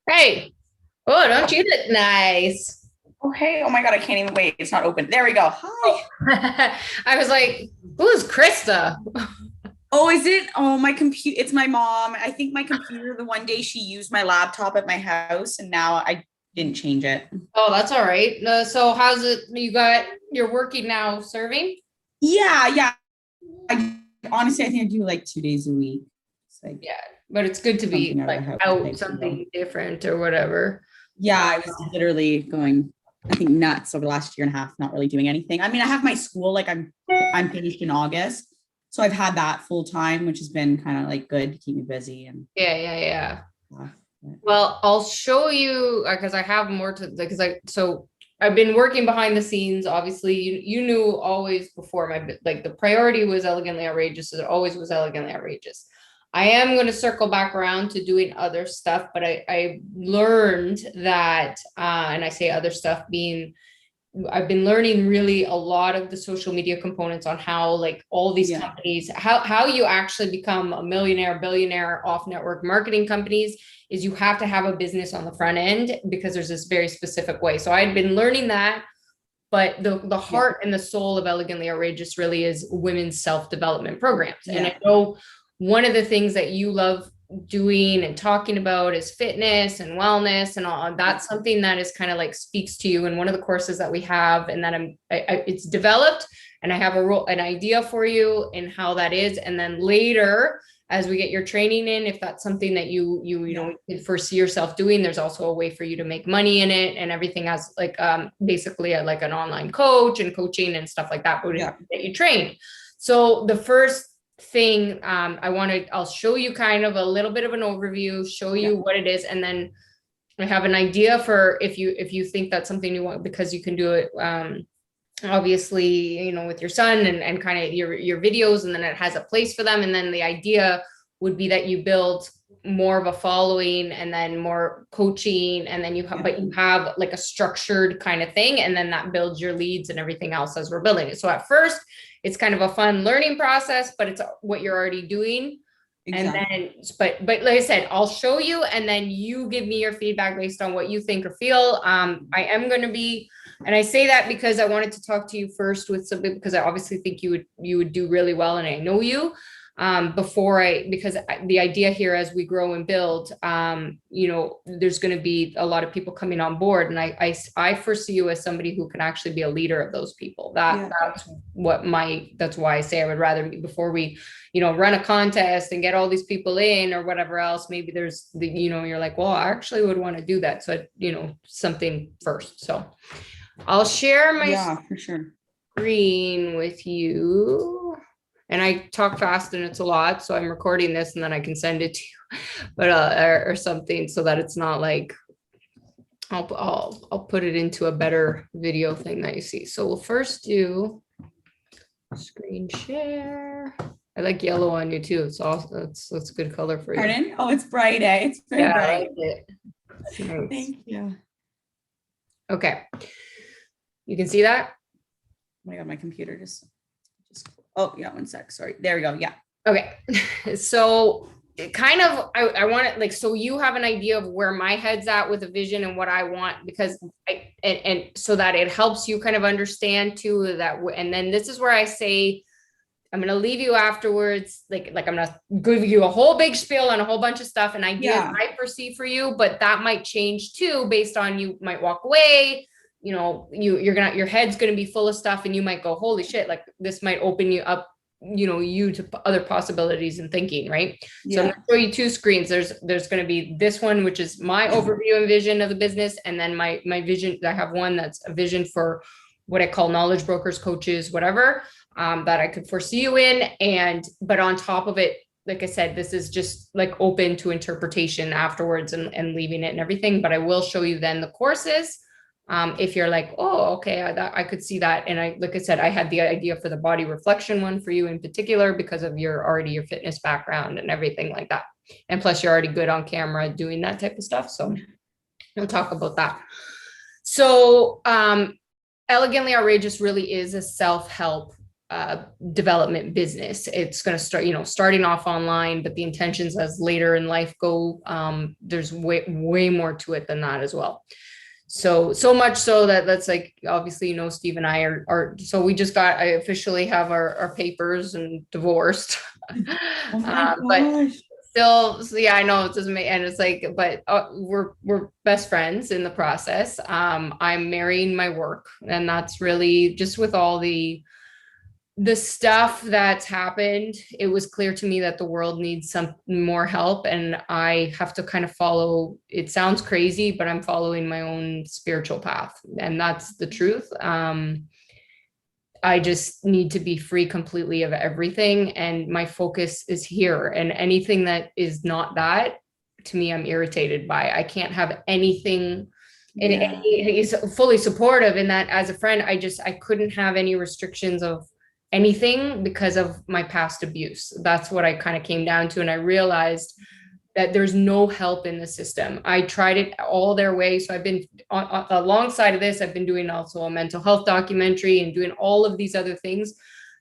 Hey, oh, don't you look nice? Oh, hey. Oh my God. I can't even wait. It's not open. There we go. Hi. Oh, I was like, who's Krista? Oh, is it? Oh, my computer. It's my mom. I think my computer, the one day she used my laptop at my house and now I didn't change it. Oh, that's all right. So how's it? You're working now serving? Yeah. Yeah. Honestly, I think I do like 2 days a week. It's like Yeah, but it's good to be something out of the like house out type deal. something different or whatever. Yeah. I was literally going, I think, nuts over the last year and a half, not really doing anything. I mean, I have my school, like I'm finished in August. So I've had that full time, which has been kind of like good to keep me busy and Yeah, yeah, yeah. uh, Well, I'll show you because I have more to because I've been working behind the scenes. Obviously, you knew always before like the priority was elegantly outrageous. It always was elegantly outrageous. I am going to circle back around to doing other stuff, but I learned that, and I say other stuff being I've been learning really a lot of the social media components on how like all these yeah. companies, how you actually become a millionaire, billionaire off network marketing companies is you have to have a business on the front end because there's this very specific way. So I had been learning that, but the Yeah. heart and the soul of Elegantly Outrageous really is women's self-development programs. And I Yeah. know one of the things that you love doing and talking about is fitness and wellness and all that's something that is kind of like speaks to you in one of the courses that we have and that it's developed and I have an idea for you in how that is and then later as we get your training in if that's something that you know foresee yourself doing there's also a way for you to make money in it and everything as like basically like an online coach and coaching and stuff like that Yeah. that you train so the first thing I'll show you kind of a little bit of an overview show Yeah. you what it is and then I have an idea for if you think that's something you want because you can do it obviously you know with your son and kind of your videos and then it has a place for them and then the idea would be that you build more of a following and then more coaching and then Yeah. but you have like a structured kind of thing and then that builds your leads and everything else as we're building it so at first it's kind of a fun learning process but it's what you're already doing and Exactly. then but like I said I'll show you and then you give me your feedback based on what you think or feel I am going to be and I say that because I wanted to talk to you first with something because I obviously think you would do really well and I know you before because the idea here as we grow and build you know there's going to be a lot of people coming on board and I foresee you as somebody who can actually be a leader of those people Yeah. that's why I say I would rather before we you know run a contest and get all these people in or whatever else maybe there's the you know you're like well I actually would want to do that so you know something first so I'll share my Yeah, for sure. screen with you. And I talk fast and it's a lot, so I'm recording this and then I can send it to you, but or something so that it's not like I'll put it into a better video thing that you see. So we'll first do screen share. I like yellow on you too. It's awesome. That's a good color for you. Pardon? Oh, it's bright, eh? It's very Yeah, I bright. like it. It's nice. Thank you. Okay, you can see that. Oh my God, my computer just oh yeah, one sec. Sorry. There we go. Yeah. Okay. So kind of I want it like so you have an idea of where my head's at with a vision and what I want because and so that it helps you kind of understand too that and then this is where I say I'm gonna leave you afterwards like I'm gonna give you a whole big spiel on a whole bunch of stuff and ideas Yeah. I foresee for you, but that might change too based on you might walk away you know you're gonna your head's gonna be full of stuff and you might go holy shit like this might open you up you know you to other possibilities and thinking right so I'm Yeah. going to show you two screens there's going to be this one which is my overview and vision of the business and then my vision I have one that's a vision for what I call knowledge brokers coaches whatever that I could foresee you in and but on top of it like I said this is just like open to interpretation afterwards and leaving it and everything but I will show you then the courses if you're like, oh, okay, I could see that. And I, like I said, I had the idea for the body reflection one for you in particular because of your fitness background and everything like that. And plus you're already good on camera doing that type of stuff. So we'll talk about that. So, Elegantly Outrageous really is a self-help development business. It's going to start, starting off online, but the intentions as later in life go, there's way more to it than that as well. So much so that that's like, obviously, Steve and I so we just I officially have our papers and divorced. Oh my But gosh. still, so yeah, I know it doesn't make, and it's like, but we're best friends in the process. I'm marrying my work, and that's really just with all the stuff that's happened. It was clear to me that the world needs some more help, and I have to kind of follow, it sounds crazy, but I'm following my own spiritual path, and that's the truth. I just need to be free completely of everything, and my focus is here, and anything that is not that, to me, I'm irritated by. I can't have anything. And he's fully supportive in that. As a friend, I couldn't have any restrictions of anything because of my past abuse. That's what I kind of came down to. And I realized that there's no help in the system. I tried it all their way. So I've been alongside of this, I've been doing also a mental health documentary and doing all of these other things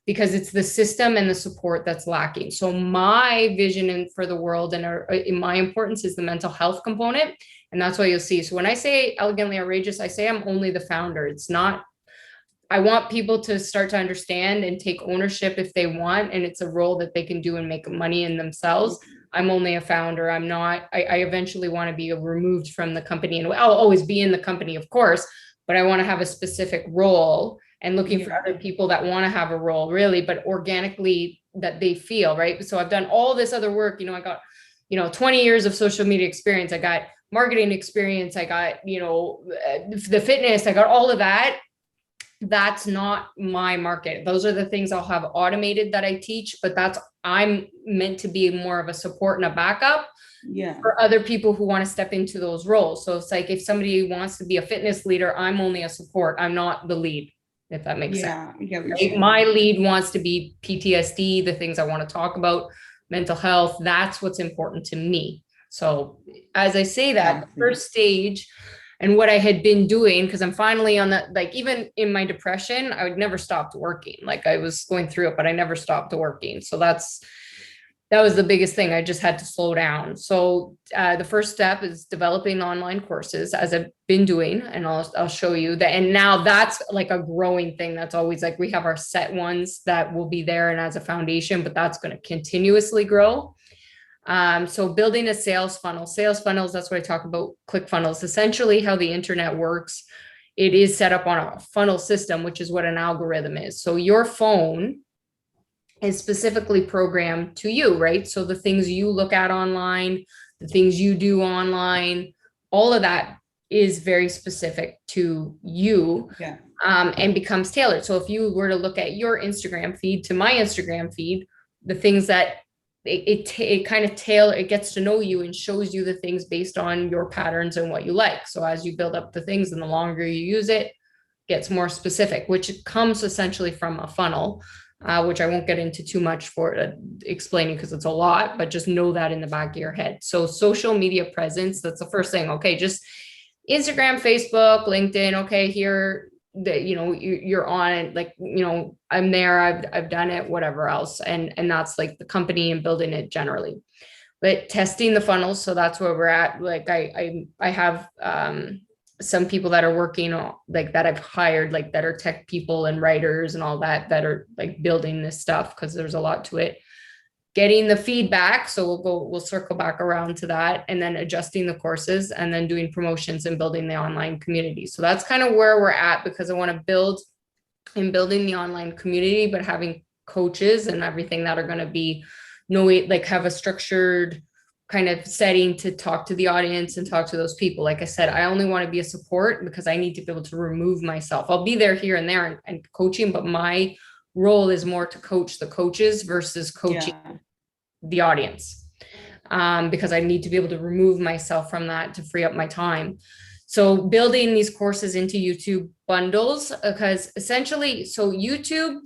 because it's the system and the support that's lacking. So my vision for the world and my importance is the mental health component. And that's what you'll see. So when I say elegantly outrageous, I say I'm only the founder. It's not, I want people to start to understand and take ownership if they want, and it's a role that they can do and make money in themselves. I'm only a founder. I'm not, I eventually want to be removed from the company, and I'll always be in the company, of course, but I want to have a specific role and looking for other people that want to have a role, really, but organically that they feel, right? So I've done all this other work. I got, 20 years of social media experience. I got marketing experience. I got, the fitness. I got all of that. That's not my market. Those are the things I'll have automated that I teach, but I'm meant to be more of a support and a backup for other people who want to step into those roles. So it's like, if somebody wants to be a fitness leader, I'm only a support. I'm not the lead, if that makes sense. Right? My lead wants to be PTSD, the things I want to talk about, mental health. That's what's important to me. So as I say that, the first stage, and what I had been doing, because I'm finally on that, like, even in my depression, I would never stopped working. Like, I was going through it, but I never stopped working. So that was the biggest thing. I just had to slow down. So the first step is developing online courses, as I've been doing, and I'll show you that. And now that's like a growing thing. That's always like, we have our set ones that will be there and as a foundation, but that's going to continuously grow. So building a sales funnels, that's what I talk about. ClickFunnels, essentially how the internet works. It is set up on a funnel system, which is what an algorithm is. So your phone is specifically programmed to you, right? So the things you look at online, the things you do online, all of that is very specific to you, and becomes tailored. So if you were to look at your Instagram feed to my Instagram feed, the things that it kind of it gets to know you and shows you the things based on your patterns and what you like. So as you build up the things and the longer you use it, gets more specific, which comes essentially from a funnel, which I won't get into too much for explaining because it's a lot, but just know that in the back of your head. So social media presence, that's the first thing. Okay, just Instagram, Facebook, LinkedIn. Okay, here, that you're on it, like, I'm there, I've done it, whatever else, and that's like the company and building it generally. But testing the funnels, so that's where we're at. Like, I have some people that are working on, like, that I've hired, like, that are tech people and writers and all that are like building this stuff, because there's a lot to it. Getting the feedback, so we'll circle back around to that, and then adjusting the courses, and then doing promotions and building the online community. So that's kind of where we're at, because I want to build in building the online community, but having coaches and everything that are going to be like have a structured kind of setting to talk to the audience and talk to those people. Like I said, I only want to be a support because I need to be able to remove myself. I'll be there here and there and coaching, but my role is more to coach the coaches versus coaching the audience, because I need to be able to remove myself from that to free up my time. So building these courses into YouTube bundles, because essentially, so YouTube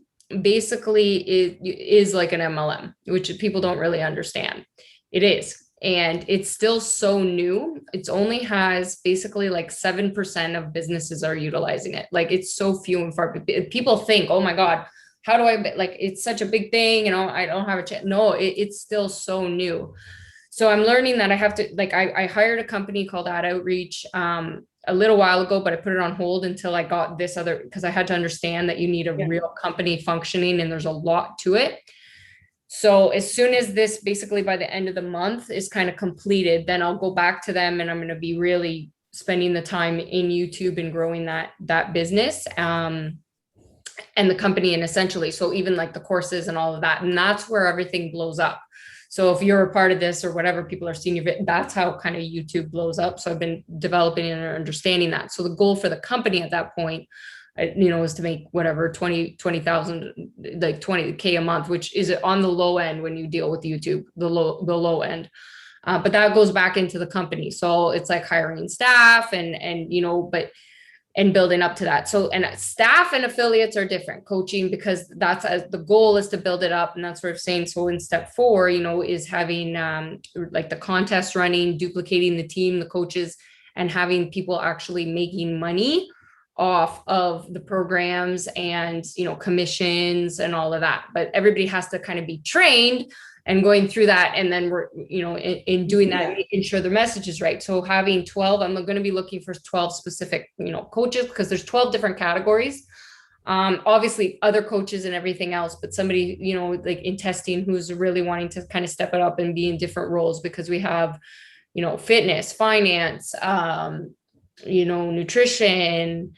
basically is like an MLM, which people don't really understand. It is. And it's still so new. It's only has basically like 7% of businesses are utilizing it. Like, it's so few and far. People think, oh my God, how do I, like, it's such a big thing, you know, I don't have a chance. No, it's still so new. So I'm learning that I have to, like, I hired a company called Ad Outreach a little while ago, but I put it on hold until I got this other, because I had to understand that you need a real company functioning and there's a lot to it. So as soon as this, basically by the end of the month, is kind of completed, then I'll go back to them and I'm going to be really spending the time in YouTube and growing that business and the company, and essentially, so even like the courses and all of that, and that's where everything blows up. So if you're a part of this or whatever, people are seeing your, that's how kind of YouTube blows up. So I've been developing and understanding that. So the goal for the company at that point, you know, is to make whatever 20,000, like 20K a month, which is on the low end when you deal with YouTube, the low end. But that goes back into the company. So it's like hiring staff and, you know, and building up to that. So, and staff and affiliates are different, coaching, because that's the goal is to build it up. And that's what I'm saying. So in step 4, you know, is having like the contest running, duplicating the team, the coaches, and having people actually making money off of the programs and, you know, commissions and all of that. But everybody has to kind of be trained and going through that. And then we're, you know, in doing that, making sure the message is right. So having 12, I'm going to be looking for 12 specific, you know, coaches, because there's 12 different categories. Obviously other coaches and everything else, but somebody, you know, like in testing, who's really wanting to kind of step it up and be in different roles, because we have, you know, fitness, finance, you know, nutrition,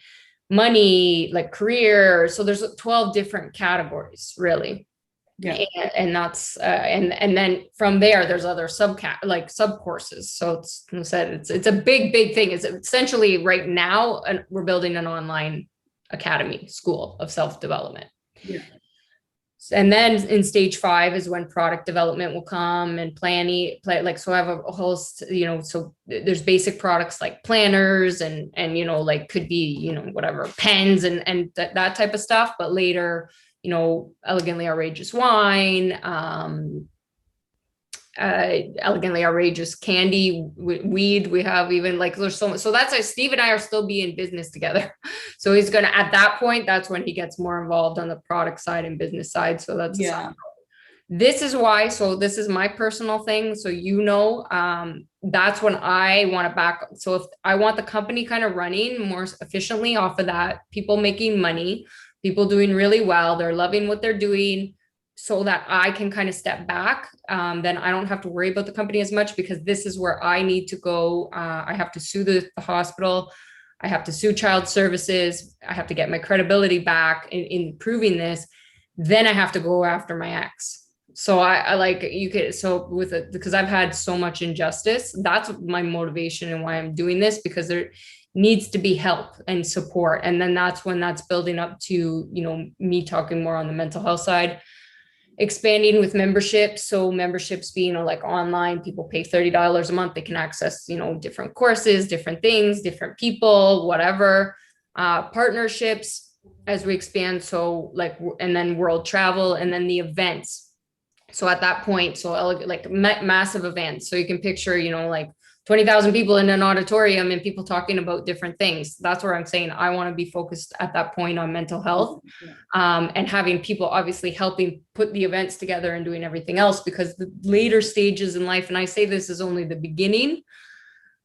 money, like career. So there's 12 different categories really. Yeah. And that's and then from there's other sub courses. So it's, like I said, it's a big thing. It's essentially right now, and we're building an online academy school of self-development. Yeah. And then in stage 5 is when product development will come and planning, like, so I have a host, you know, so there's basic products like planners and, you know, like could be, you know, whatever, pens and that type of stuff. But later, you know, elegantly outrageous wine, elegantly outrageous candy, weed. We have even like, there's so much. So that's why Steve and I are still be in business together. So he's going to, at that point, that's when he gets more involved on the product side and business side. So that's, this is why, so this is my personal thing. So, you know, that's when I want to back. So if I want the company kind of running more efficiently off of that, people making money, people doing really well, they're loving what they're doing, so that I can kind of step back, then I don't have to worry about the company as much, because this is where I need to go. I have to sue the hospital. I have to sue child services. I have to get my credibility back in proving this. Then I have to go after my ex. So I like, you could, so with it, because I've had so much injustice, that's my motivation and why I'm doing this, because there needs to be help and support. And then that's when that's building up to, you know, me talking more on the mental health side, expanding with memberships. So memberships being, you know, like online, people pay $30 a month. They can access, you know, different courses, different things, different people, whatever, partnerships as we expand. So like, and then world travel, and then the events. So at that point, so like massive events. So you can picture, you know, like 20,000 people in an auditorium and people talking about different things. That's where I'm saying I want to be focused at that point on mental health, and having people obviously helping put the events together and doing everything else, because the later stages in life, and I say this is only the beginning,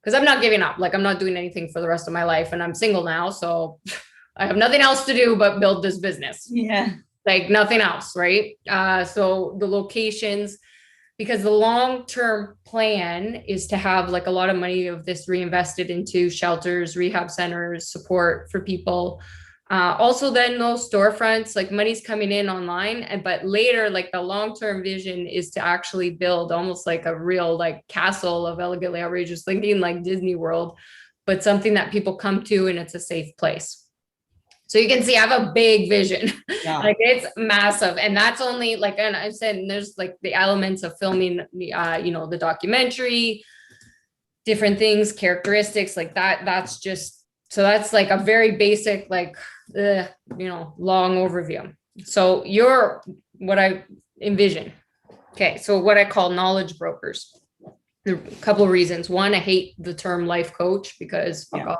because I'm not giving up. Like, I'm not doing anything for the rest of my life, and I'm single now. So I have nothing else to do but build this business. Yeah. Like nothing else. Right. So the locations, because the long-term plan is to have like a lot of money of this reinvested into shelters, rehab centers, support for people. Also then those storefronts, like money's coming in online, but later, like the long-term vision is to actually build almost like a real like castle of elegantly outrageous thinking, like Disney World, but something that people come to and it's a safe place. So you can see I have a big vision. Yeah. Like it's massive. And that's only like, and I said, there's like the elements of filming, you know, the documentary, different things, characteristics like that. That's just, so that's like a very basic, like, you know, long overview. So you're what I envision. Okay. So what I call knowledge brokers. There are a couple of reasons. One, I hate the term life coach because fuck Yeah. off.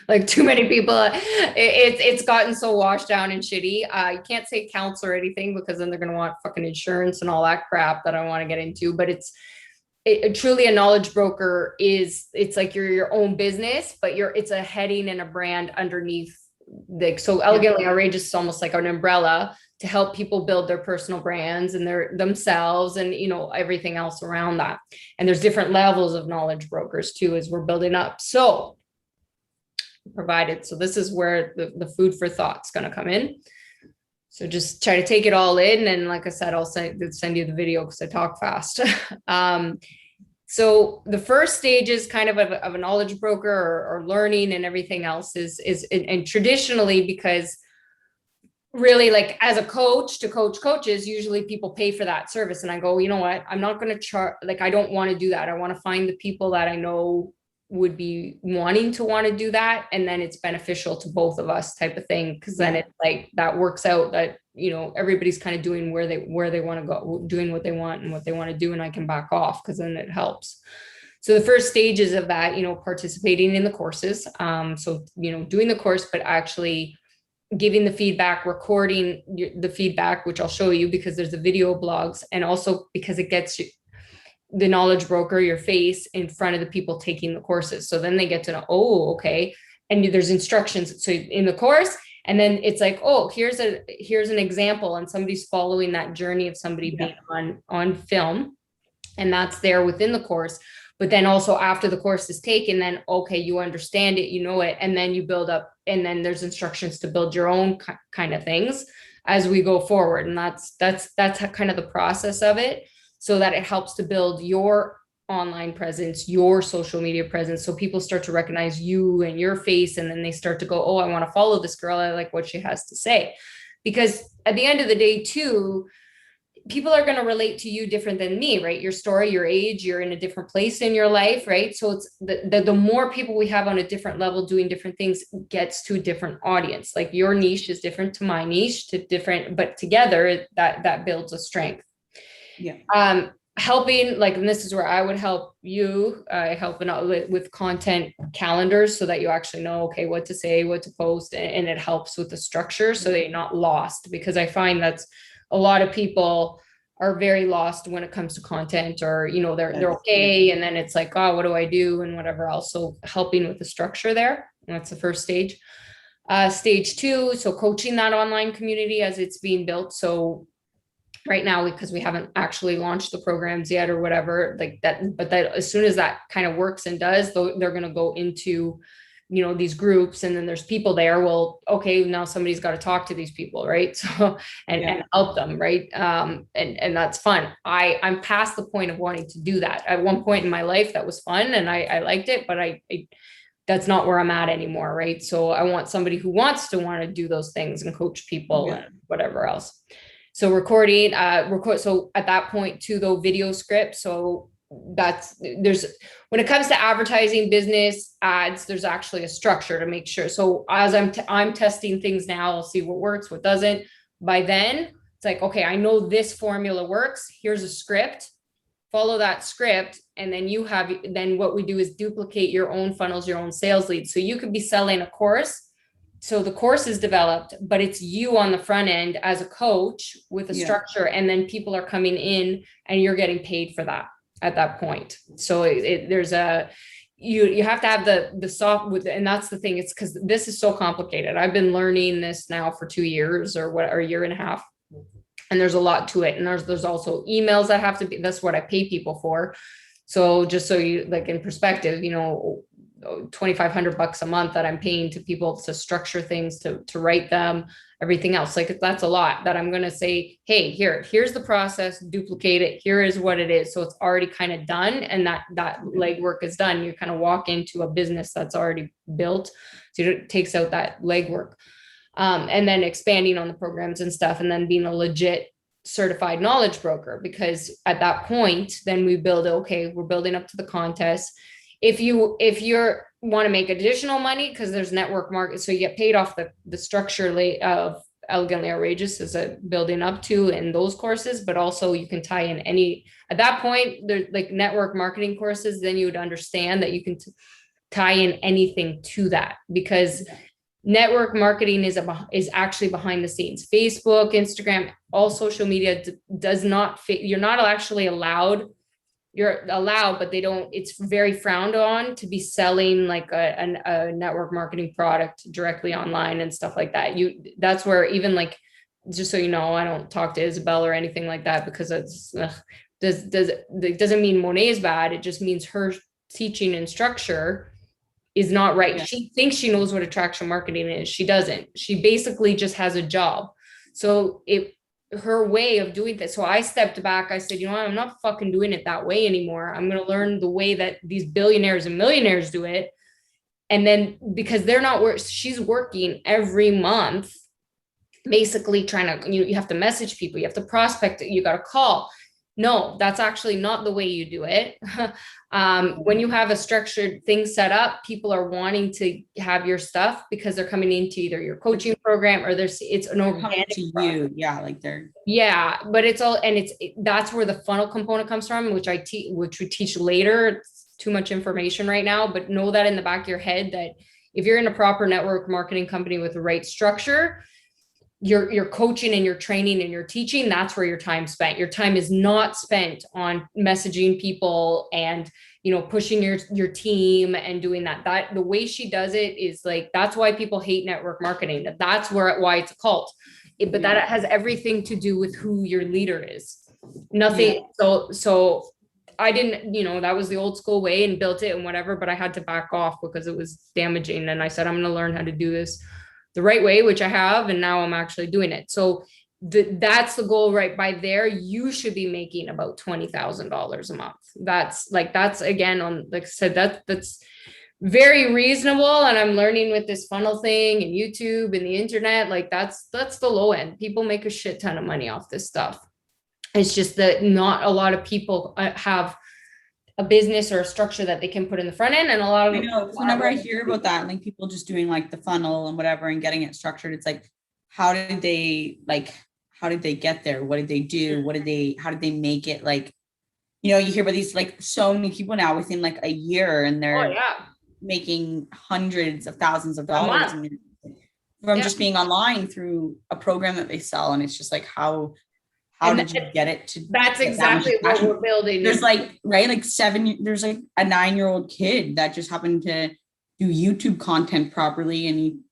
Like too many people, it's gotten so washed down and shitty. You can't say counselor or anything because then they're gonna want fucking insurance and all that crap that I want to get into. But truly a knowledge broker it's like you're your own business, but it's a heading and a brand underneath. Like so elegantly outrageous is almost like an umbrella to help people build their personal brands and their themselves and everything else around that. And there's different levels of knowledge brokers too as we're building up. So provided. So this is where the food for thought's going to come in. So just try to take it all in. And like I said, I'll send you the video because I talk fast. So the first stage is kind of a knowledge broker or learning and everything else is and traditionally, because really like as a coach to coach coaches, usually people pay for that service. And I go, you know what, I'm not going to charge, like, I don't want to do that. I want to find the people that I know would be wanting to want to do that. And then it's beneficial to both of us type of thing. Cause then it's like, that works out that, everybody's kind of doing where they want to go, doing what they want and what they want to do. And I can back off because then it helps. So the first stages of that, participating in the courses. So, doing the course, but actually giving the feedback, recording the feedback, which I'll show you because there's the video blogs, and also because it gets you, the knowledge broker, your face in front of the people taking the courses. So then they get to know, oh, okay. And there's instructions. So in the course, and then it's like, oh, here's an example. And somebody's following that journey of somebody being on film. And that's there within the course. But then also after the course is taken, then, okay, you understand it, you know it, and then you build up, and then there's instructions to build your own kind of things as we go forward. And that's kind of the process of it, so that it helps to build your online presence, your social media presence. So people start to recognize you and your face, and then they start to go, oh, I want to follow this girl. I like what she has to say. Because at the end of the day too, people are going to relate to you different than me, right? Your story, your age, you're in a different place in your life, right? So it's the more people we have on a different level doing different things gets to a different audience. Like your niche is different to my niche, to different, but together that builds a strength. Yeah. Helping, like, and this is where I would help you, helping out with content calendars so that you actually know, okay, what to say, what to post, and it helps with the structure so that you're not lost. Because I find that's a lot of people are very lost when it comes to content, or, they're okay. And then it's like, oh, what do I do? And whatever else. So helping with the structure there. That's the first stage. Stage 2. So coaching that online community as it's being built. So right now, because we haven't actually launched the programs yet or whatever like that, but that as soon as that kind of works and does, they're going to go into, these groups, and then there's people there. Well, okay, now somebody's got to talk to these people, right? So, and help them, right? And that's fun. I'm past the point of wanting to do that. At one point in my life, that was fun and I liked it, but I that's not where I'm at anymore, right? So I want somebody who wants to want to do those things and coach people and whatever else. So recording, so at that point too, though, video script. So when it comes to advertising, business ads, there's actually a structure to make sure. So as I'm testing things now, I'll see what works, what doesn't. By then it's like, okay, I know this formula works. Here's a script, follow that script. And then what we do is duplicate your own funnels, your own sales leads. So you could be selling a course. So the course is developed, but it's you on the front end as a coach with a structure. And then people are coming in and you're getting paid for that at that point. So you have to have the soft with, and that's the thing. It's because this is so complicated. I've been learning this now for 2 years or a year and a half. And there's a lot to it. And there's also emails that have to be, that's what I pay people for. So just so you, like, in perspective, $2,500 a month that I'm paying to people to structure things, to write them, everything else. Like, that's a lot that I'm going to say, hey, here's the process, duplicate it. Here is what it is. So it's already kind of done. And that legwork is done. You kind of walk into a business that's already built. So it takes out that legwork. And then expanding on the programs and stuff, and then being a legit certified knowledge broker, because at that point, then we build, okay, we're building up to the contest. If you want to make additional money, because there's network market, so you get paid off the structure of Elegantly Outrageous is a building up to in those courses, but also you can tie in any, at that point, there's like network marketing courses, then you would understand that you can tie in anything to that, because network marketing is actually behind the scenes. Facebook, Instagram, all social media does not fit. You're not actually allowed. You're allowed, but they don't, it's very frowned on to be selling like a network marketing product directly online and stuff like that. That's where even like, just so you know, I don't talk to Isabel or anything like that, because it's it doesn't mean Monet is bad. It just means her teaching and structure is not right. Yeah. She thinks she knows what attraction marketing is. She doesn't. She basically just has a job. So her way of doing this. So I stepped back. I said, you know what? I'm not fucking doing it that way anymore. I'm going to learn the way that these billionaires and millionaires do it. And then because they're not she's working every month, basically trying to, you have to message people, you have to prospect it, you got to call. No, that's actually not the way you do it. When you have a structured thing set up, people are wanting to have your stuff because they're coming into either your coaching program or it's an organic to you. Yeah. Like but it's all, and that's where the funnel component comes from, which we teach later. It's too much information right now, but know that in the back of your head that if you're in a proper network marketing company with the right structure, your coaching and your training and your teaching, that's where your time spent. Your time is not spent on messaging people and, pushing your team and doing that the way she does it is like, that's why people hate network marketing. That's why it's a cult. But that has everything to do with who your leader is. Nothing. Yeah. So I didn't, that was the old school way and built it and whatever, but I had to back off because it was damaging. And I said, I'm going to learn how to do this the right way, which I have, and now I'm actually doing it. So that's the goal, right? By there, you should be making about $20,000 a month. That's again, on, like I said, that's very reasonable. And I'm learning with this funnel thing and YouTube and the internet, like that's the low end. People make a shit ton of money off this stuff. It's just that not a lot of people have a business or a structure that they can put in the front end. And a lot of whenever I hear about that, like people just doing like the funnel and whatever and getting it structured, it's like, how did they get there? What did they do? How did they make it? Like, you hear about these, like so many people now within like a year and they're making hundreds of thousands of dollars from just being online through a program that they sell. And it's just like, how did you get it to? That's exactly what we're building. There's like, right, like there's like a 9-year-old kid that just happened to do YouTube content properly. And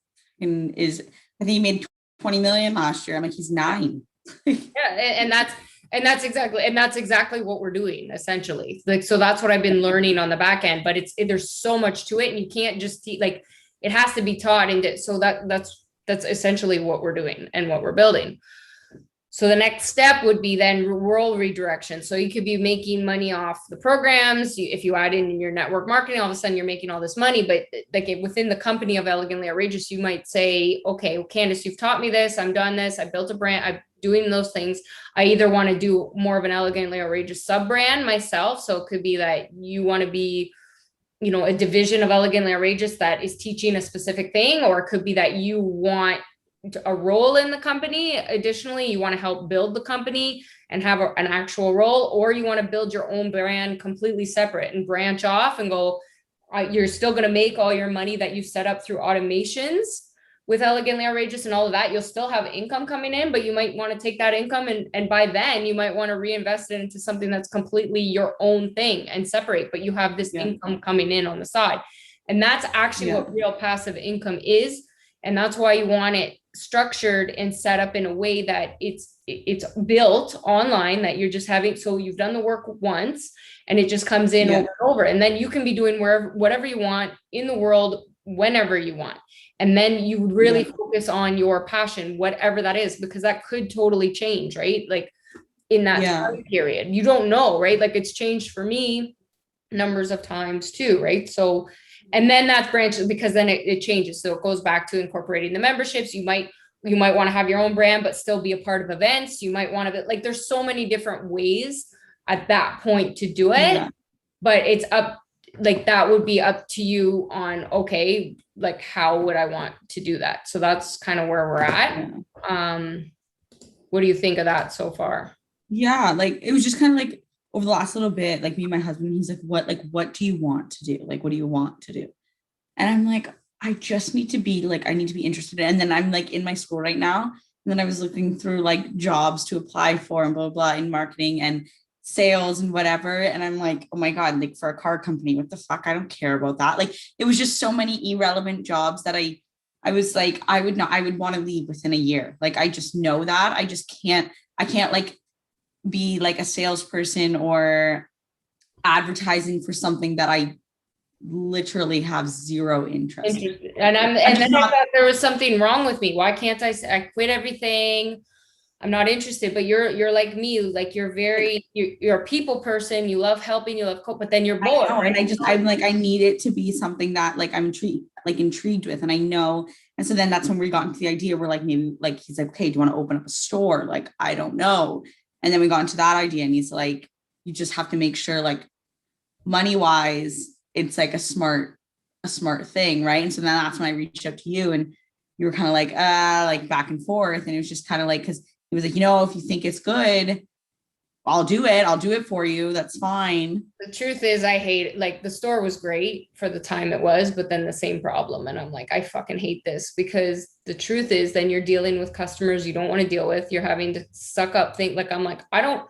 I think he made 20 million last year. I'm like, he's 9. And that's exactly what we're doing essentially. Like, so that's what I've been learning on the back end, but there's so much to it and you can't just like, it has to be taught. And so that's essentially what we're doing and what we're building. So the next step would be then role redirection. So you could be making money off the programs. If you add in your network marketing, all of a sudden you're making all this money, but like within the company of Elegantly Outrageous, you might say, okay, well, Candace, you've taught me this. I've done this. I built a brand. I'm doing those things. I either want to do more of an Elegantly Outrageous sub brand myself. So it could be that you want to be, a division of Elegantly Outrageous that is teaching a specific thing, or it could be that you want a role in the company. Additionally, you want to help build the company and have an actual role, or you want to build your own brand completely separate and branch off and go, you're still going to make all your money that you've set up through automations with Elegantly Outrageous and all of that. You'll still have income coming in, but you might want to take that income and by then you might want to reinvest it into something that's completely your own thing and separate, but you have this income coming in on the side. And that's actually what real passive income is. And that's why you want it structured and set up in a way that it's built online, that you're just having, so you've done the work once and it just comes in over and over. And then you can be doing whatever you want in the world, whenever you want. And then you really focus on your passion, whatever that is, because that could totally change, right? Like in that time period, you don't know, right? Like it's changed for me numbers of times too, right? So, and then that's branched because then it changes. So it goes back to incorporating the memberships. You might want to have your own brand, but still be a part of events. You might want to, like, there's so many different ways at that point to do it, but like that would be up to you on, okay, like how would I want to do that? So that's kind of where we're at. What do you think of that so far? Yeah, like it was just kind of like over the last little bit, like me and my husband, he's like, what do you want to do? Like, what do you want to do? And I'm like, I just need to be like, I need to be interested in. And then I'm like in my school right now. And then I was looking through like jobs to apply for and blah, blah, in marketing and sales and whatever. And I'm like, oh my God, like for a car company, what the fuck? I don't care about that. Like it was just so many irrelevant jobs that I was like, I would want to leave within a year. Like, I just know that I can't like be like a salesperson or advertising for something that I literally have zero interest in. Interesting. And then I thought there was something wrong with me. Why can't I quit everything? I'm not interested, but you're like me, like you're a people person. You love helping, you love but then you're bored. And I'm like, I need it to be something that like I'm intrigued with. And I know. And so then that's when we got into the idea. We're like, maybe like, he's like, okay, do you want to open up a store? Like, I don't know. And then we got into that idea and he's like, you just have to make sure like money wise, it's like a smart thing. Right. And so then that's when I reached out to you and you were kind of like back and forth. And it was just kind of like, cause he was like, if you think it's good, I'll do it for you. That's fine. The truth is I hate it. Like the store was great for the time it was, but then the same problem. And I'm like, I fucking hate this because the truth is then you're dealing with customers you don't want to deal with. You're having to suck up things. Like, I'm like, I don't,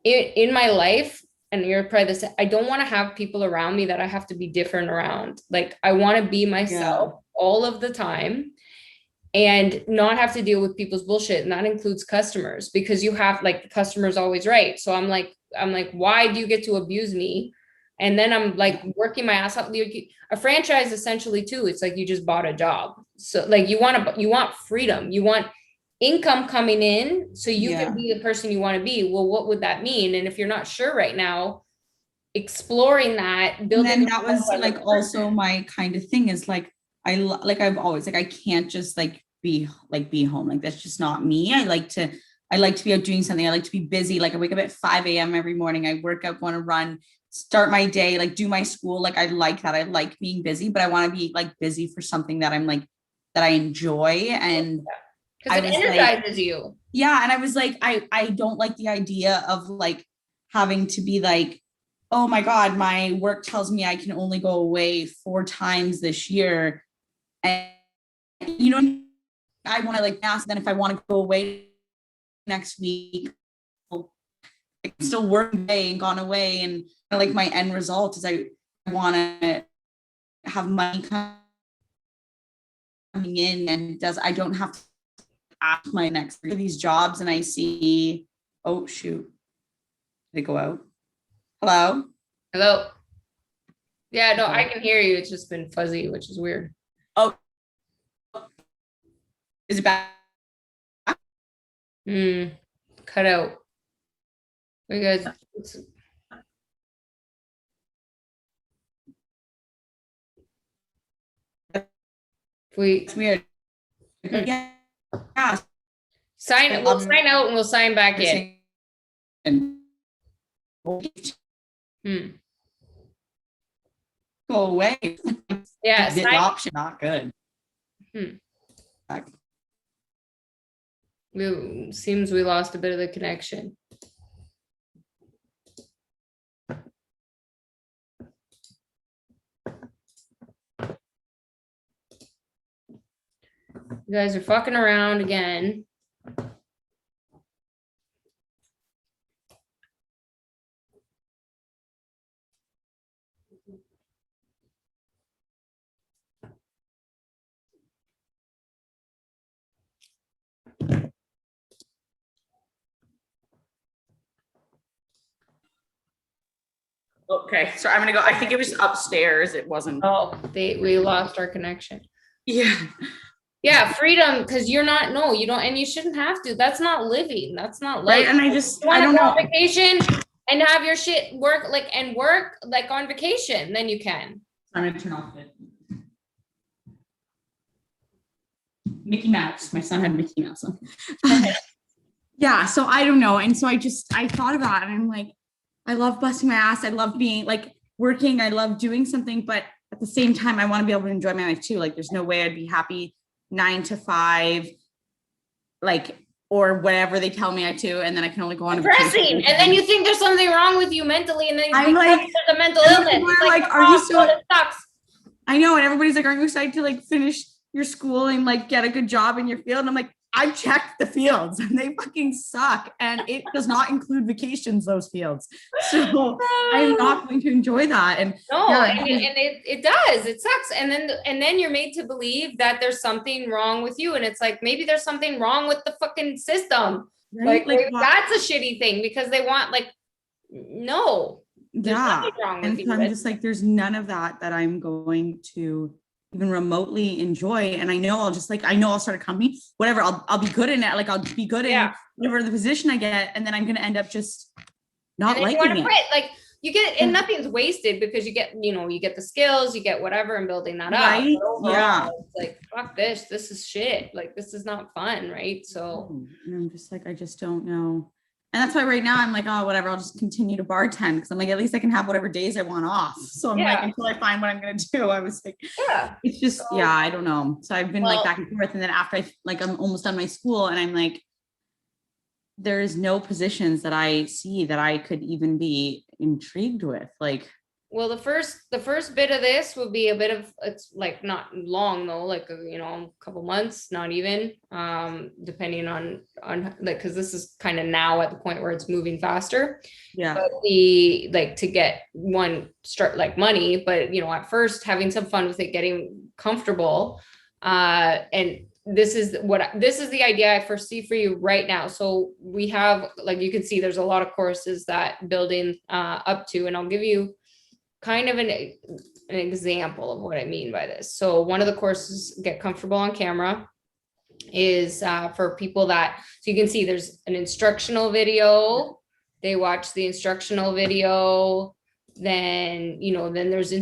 in my life, and you're probably the same, I don't want to have people around me that I have to be different around. Like I want to be myself all of the time and not have to deal with people's bullshit. And that includes customers because you have like the customer's always right. So I'm like, why do you get to abuse me? And then I'm like working my ass off. A franchise essentially too, it's like you just bought a job. So like you want freedom, you want income coming in so you can be the person you want to be. Well, what would that mean? And if you're not sure right now, exploring that, building. And then that was like also my kind of thing is like, I've always like, I can't just like be home. Like, that's just not me. I like to be out doing something. I like to be busy. Like I wake up at 5 a.m. every morning. I work out, want to run, start my day, like do my school. Like I like that. I like being busy, but I want to be like busy for something that I'm like, that I enjoy. And because it energizes you. Yeah. And I was like, I don't like the idea of like having to be like, oh my God, my work tells me I can only go away 4 times this year. And I want to like ask, then if I want to go away next week, I can still work away and gone away. And like my end result is I want to have money coming in and I don't have to ask my next for these jobs. And I see, oh shoot, did it go out? Hello? Yeah, no, I can hear you. It's just been fuzzy, which is weird. Oh, is it back? Cut out. You guys. It's weird. Yeah. We'll sign out and we'll sign back in. Go away. Yeah. The option not good. Seems we lost a bit of the connection. You guys are fucking around again. Okay, so I'm gonna go. I think it was upstairs. It wasn't. Oh, we lost our connection. Yeah, freedom, because you don't, and you shouldn't have to. That's not living. That's not life. Right, and I don't know. On vacation and have your shit work on vacation, then you can. I'm gonna turn off it. Mickey Mouse. My son had Mickey Mouse on. Yeah, so I don't know. And so I thought about it and I'm like, I love busting my ass. I love being like, working. I love doing something, but at the same time, I want to be able to enjoy my life too. Like there's no way I'd be happy 9 to 5, like, or whatever they tell me I to, and then I can only go on a vacation. Depressing. And then you think there's something wrong with you mentally, and then I'm like, there's a mental illness. It's like, are you so? It sucks. I know, and everybody's like, "Are you excited to like finish your school and like get a good job in your field?" And I'm like, I've checked the fields and they fucking suck, and it does not include vacations, those fields. So I'm not going to enjoy that. And no, yeah, and it does. It sucks. And then you're made to believe that there's something wrong with you, and it's like maybe there's something wrong with the fucking system. Right? Like that's a shitty thing, because they want like no. Yeah. And so I'm just like, there's none of that I'm going to even remotely enjoy. And I know I'll start a company, whatever, I'll be good in it. Like I'll be good in whatever the position I get. And then I'm going to end up just not liking it. Like you get, and nothing's wasted, because you get the skills, you get whatever, and building that up. Overall, it's like, fuck this is shit. Like, this is not fun. Right. So and I'm just like, I just don't know. And that's why right now I'm like, oh, whatever, I'll just continue to bartend, because I'm like, at least I can have whatever days I want off. So I'm like, until I find what I'm going to do, I was like, it's just, I don't know. So I've been like back and forth. And then after I'm almost done my school, and I'm like, there is no positions that I see that I could even be intrigued with. Like, well, the first bit of this will be a bit of, it's like not long though, like a couple months, not even, depending on like, because this is kind of now at the point where it's moving faster. Yeah. But to get start like money, but at first having some fun with it, getting comfortable, and this is the idea I foresee for you right now. So we have, like, you can see there's a lot of courses that building up to, and I'll give you kind of an example of what I mean by this. So one of the courses, Get Comfortable on Camera, is for people that, so you can see there's an instructional video. They watch the instructional video, then then there's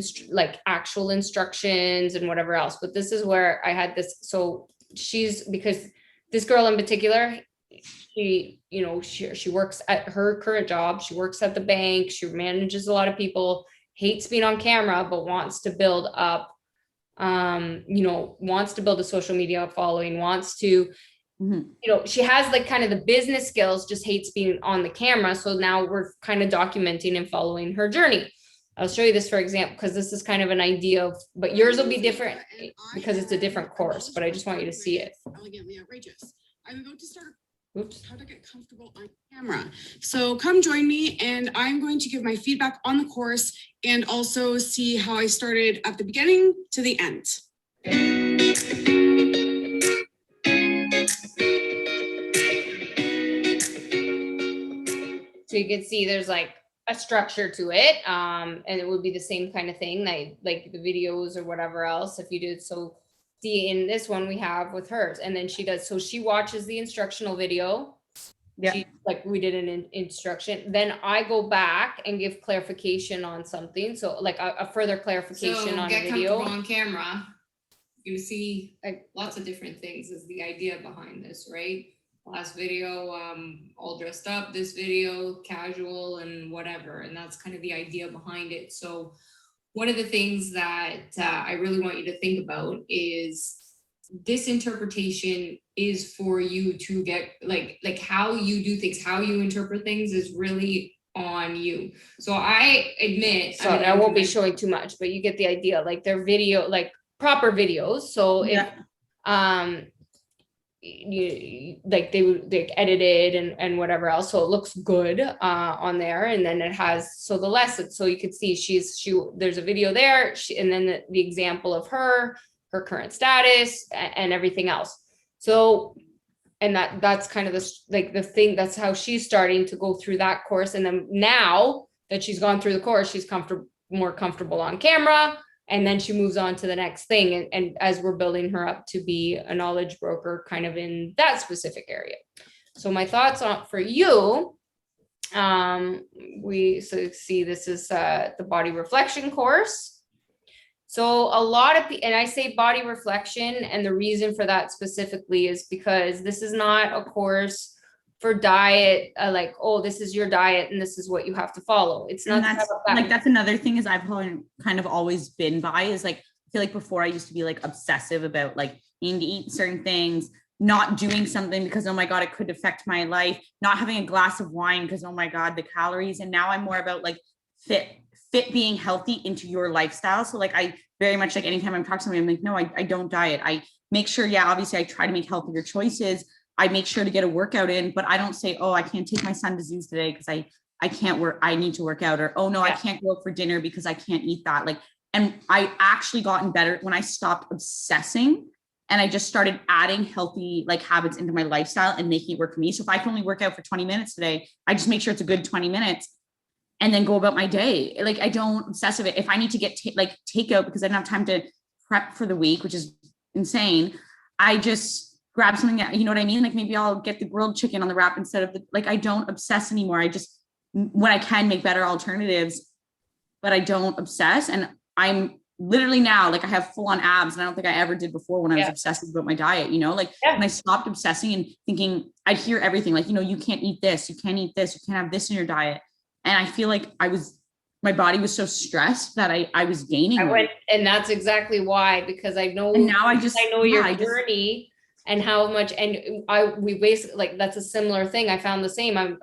actual instructions and whatever else. But this is where I had this. So because this girl in particular, she works at her current job. She works at the bank. She manages a lot of people, hates being on camera, but wants to build up, wants to build a social media following, wants to, she has like kind of the business skills, just hates being on the camera. So now we're kind of documenting and following her journey. I'll show you this for example, because this is kind of an idea of, but yours will be different because it's a different course, but I just want you to see it. Elegantly outrageous. I'm about to start how to get comfortable on camera. So come join me, and I'm going to give my feedback on the course and also see how I started at the beginning to the end. So you can see there's like a structure to it, and it would be the same kind of thing, like the videos or whatever else if you did. So see, in this one we have with hers, and then she watches the instructional video. Like we did an instruction, then I go back and give clarification on something, so like a further clarification on a video. On camera, you see like lots of different things is the idea behind this, right? Last video, all dressed up, this video casual and whatever, and that's kind of the idea behind it. So one of the things that I really want you to think about is this interpretation is for you to get like how you do things, how you interpret things is really on you. So I admit, I won't be showing too much, but you get the idea, like their video, like proper videos. So if they edited and whatever else, so it looks good on there. And then it has, so the lesson, so you could see there's a video there, and then the example of her current status and everything else. So, and that's kind of the thing, that's how she's starting to go through that course. And then now that she's gone through the course, she's more comfortable on camera. And then she moves on to the next thing. And as we're building her up to be a knowledge broker kind of in that specific area. So my thoughts on for you, see this is the body reflection course. So a lot of and I say body reflection, and the reason for that specifically is because this is not a course for diet, like, oh, this is your diet and this is what you have to follow. It's not. And that's like, that's another thing is I've kind of always been by is like, I feel like before I used to be like obsessive about like needing to eat certain things, not doing something because, oh my God, it could affect my life, not having a glass of wine because, oh my God, the calories. And now I'm more about like fit being healthy into your lifestyle. So like, I very much like anytime I'm talking to somebody, I'm like, no, I don't diet. I make sure, yeah, obviously I try to make healthier choices. I make sure to get a workout in, but I don't say, oh, I can't take my son to zoos today because I can't work. I need to work out, or, oh no, I can't go out for dinner because I can't eat that. Like, and I actually gotten better when I stopped obsessing and I just started adding healthy like habits into my lifestyle and making it work for me. So if I can only work out for 20 minutes today, I just make sure it's a good 20 minutes and then go about my day. Like, I don't obsess of it. If I need to get takeout because I don't have time to prep for the week, which is insane, I just grab something that, you know what I mean? Like, maybe I'll get the grilled chicken on the wrap instead of like, I don't obsess anymore. I just, when I can, make better alternatives, but I don't obsess. And I'm literally now, like, I have full on abs and I don't think I ever did before when I was obsessive about my diet, you know, like when I stopped obsessing and thinking, I'd hear everything like, you know, you can't eat this, you can't eat this, you can't have this in your diet. And I feel like my body was so stressed that I was gaining. And that's exactly why, because I know, and now I know your journey and how much, and we basically, like, that's a similar thing. I found the same. I'm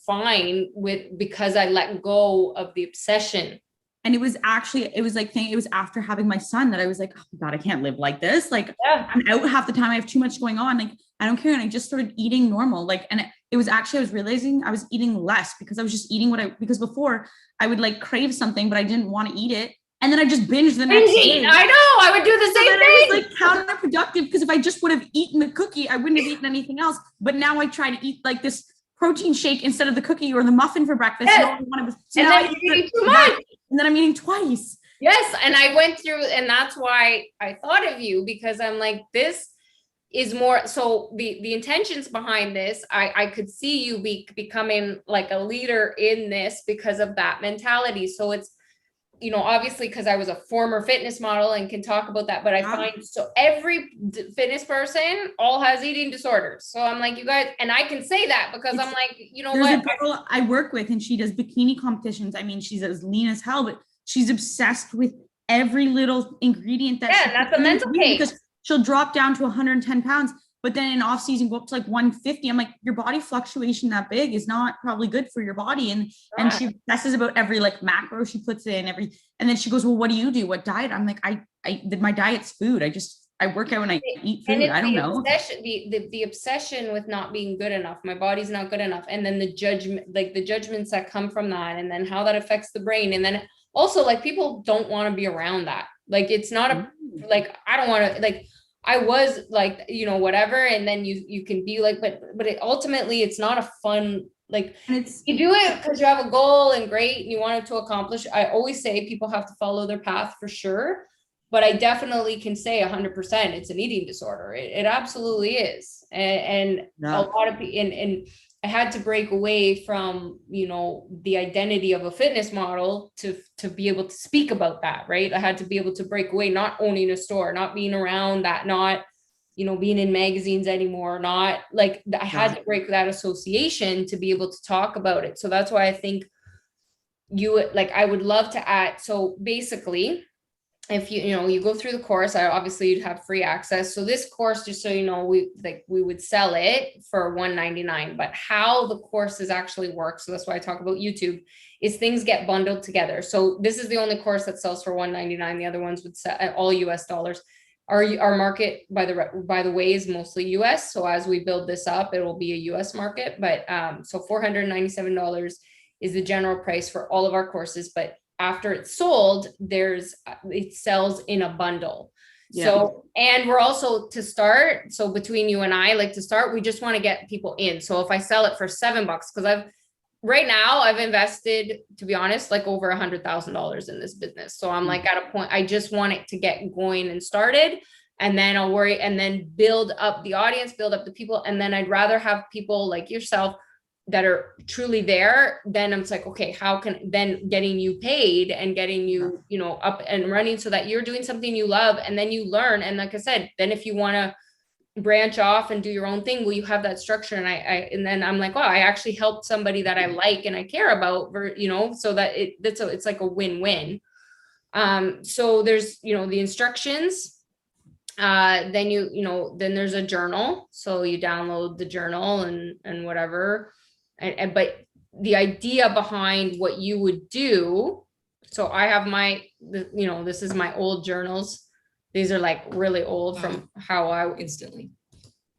fine because I let go of the obsession. And it was after having my son that I was like, oh my God, I can't live like this. Like, I'm out half the time. I have too much going on. Like, I don't care. And I just started eating normal. Like, and it was actually, I was realizing I was eating less because I was just eating because before I would like crave something, but I didn't want to eat it. And then I just binged the next day. I know, I would do the same thing. It was like counterproductive because if I just would have eaten the cookie, I wouldn't have eaten anything else. But now I try to eat like this protein shake instead of the cookie or the muffin for breakfast. Yes. And then you're eating too much. And then I'm eating twice. Yes. And I went through, and that's why I thought of you, because I'm like, this is more, so the intentions behind this, I could see you becoming like a leader in this because of that mentality. So it's, you know, obviously because I was a former fitness model and can talk about that, but I find so every fitness person all has eating disorders. So I'm like, you guys, and I can say that because I'm like, you know what? There's a girl I work with and she does bikini competitions. I mean, she's as lean as hell, but she's obsessed with every little ingredient that that's a mental case. Because she'll drop down to 110 pounds, but then in off season go up to like 150. I'm like, your body fluctuation that big is not probably good for your body. And she obsesses about every like macro she puts in and then she goes, well, what do you do? What diet? I'm like, my diet's food. I work out and I eat food. I don't know. The obsession with not being good enough. My body's not good enough. And then the judgment, like the judgments that come from that, and then how that affects the brain. And then also like people don't want to be around that. Like, it's not I don't want to, like, I was like, you know, whatever. And then you can be like, but ultimately it's not a fun, like, you do it because you have a goal and great, and you want it to accomplish. I always say people have to follow their path for sure. But I definitely can say 100% it's an eating disorder. It absolutely is. And a lot of people, and I had to break away from, you know, the identity of a fitness model to be able to speak about that, right? I had to be able to break away, not owning a store, not being around that, not, you know, being in magazines anymore, not like, I had to break that association to be able to talk about it. So that's why I think I would love to add, so basically, if you go through the course, obviously you'd have free access. So this course, just so you know, we would sell it for $199, but how the courses actually work, so that's why I talk about YouTube, is things get bundled together. So this is the only course that sells for $199. The other ones would sell all US dollars. Our market, by the way, is mostly US. So as we build this up, it will be a US market. But so $497 is the general price for all of our courses. But after it's sold, it sells in a bundle. Yeah. So, and we're also to start. So between you and I, like to start, we just want to get people in. So if I sell it for $7, because right now I've invested, to be honest, like over $100,000 in this business. So I'm like at a point, I just want it to get going and started, and then I'll worry and then build up the audience, build up the people. And then I'd rather have people like yourself that are truly there. Then I'm like, okay, how can then getting you paid and getting you, you know, up and running so that you're doing something you love, and then you learn. And like I said, then if you want to branch off and do your own thing, well, you have that structure. And and then I'm like, wow, I actually helped somebody that I like and I care about, so that it's like a win-win. So there's, the instructions, then then there's a journal. So you download the journal and whatever. But the idea behind what you would do, so I have this is my old journals. These are like really old from how I instantly.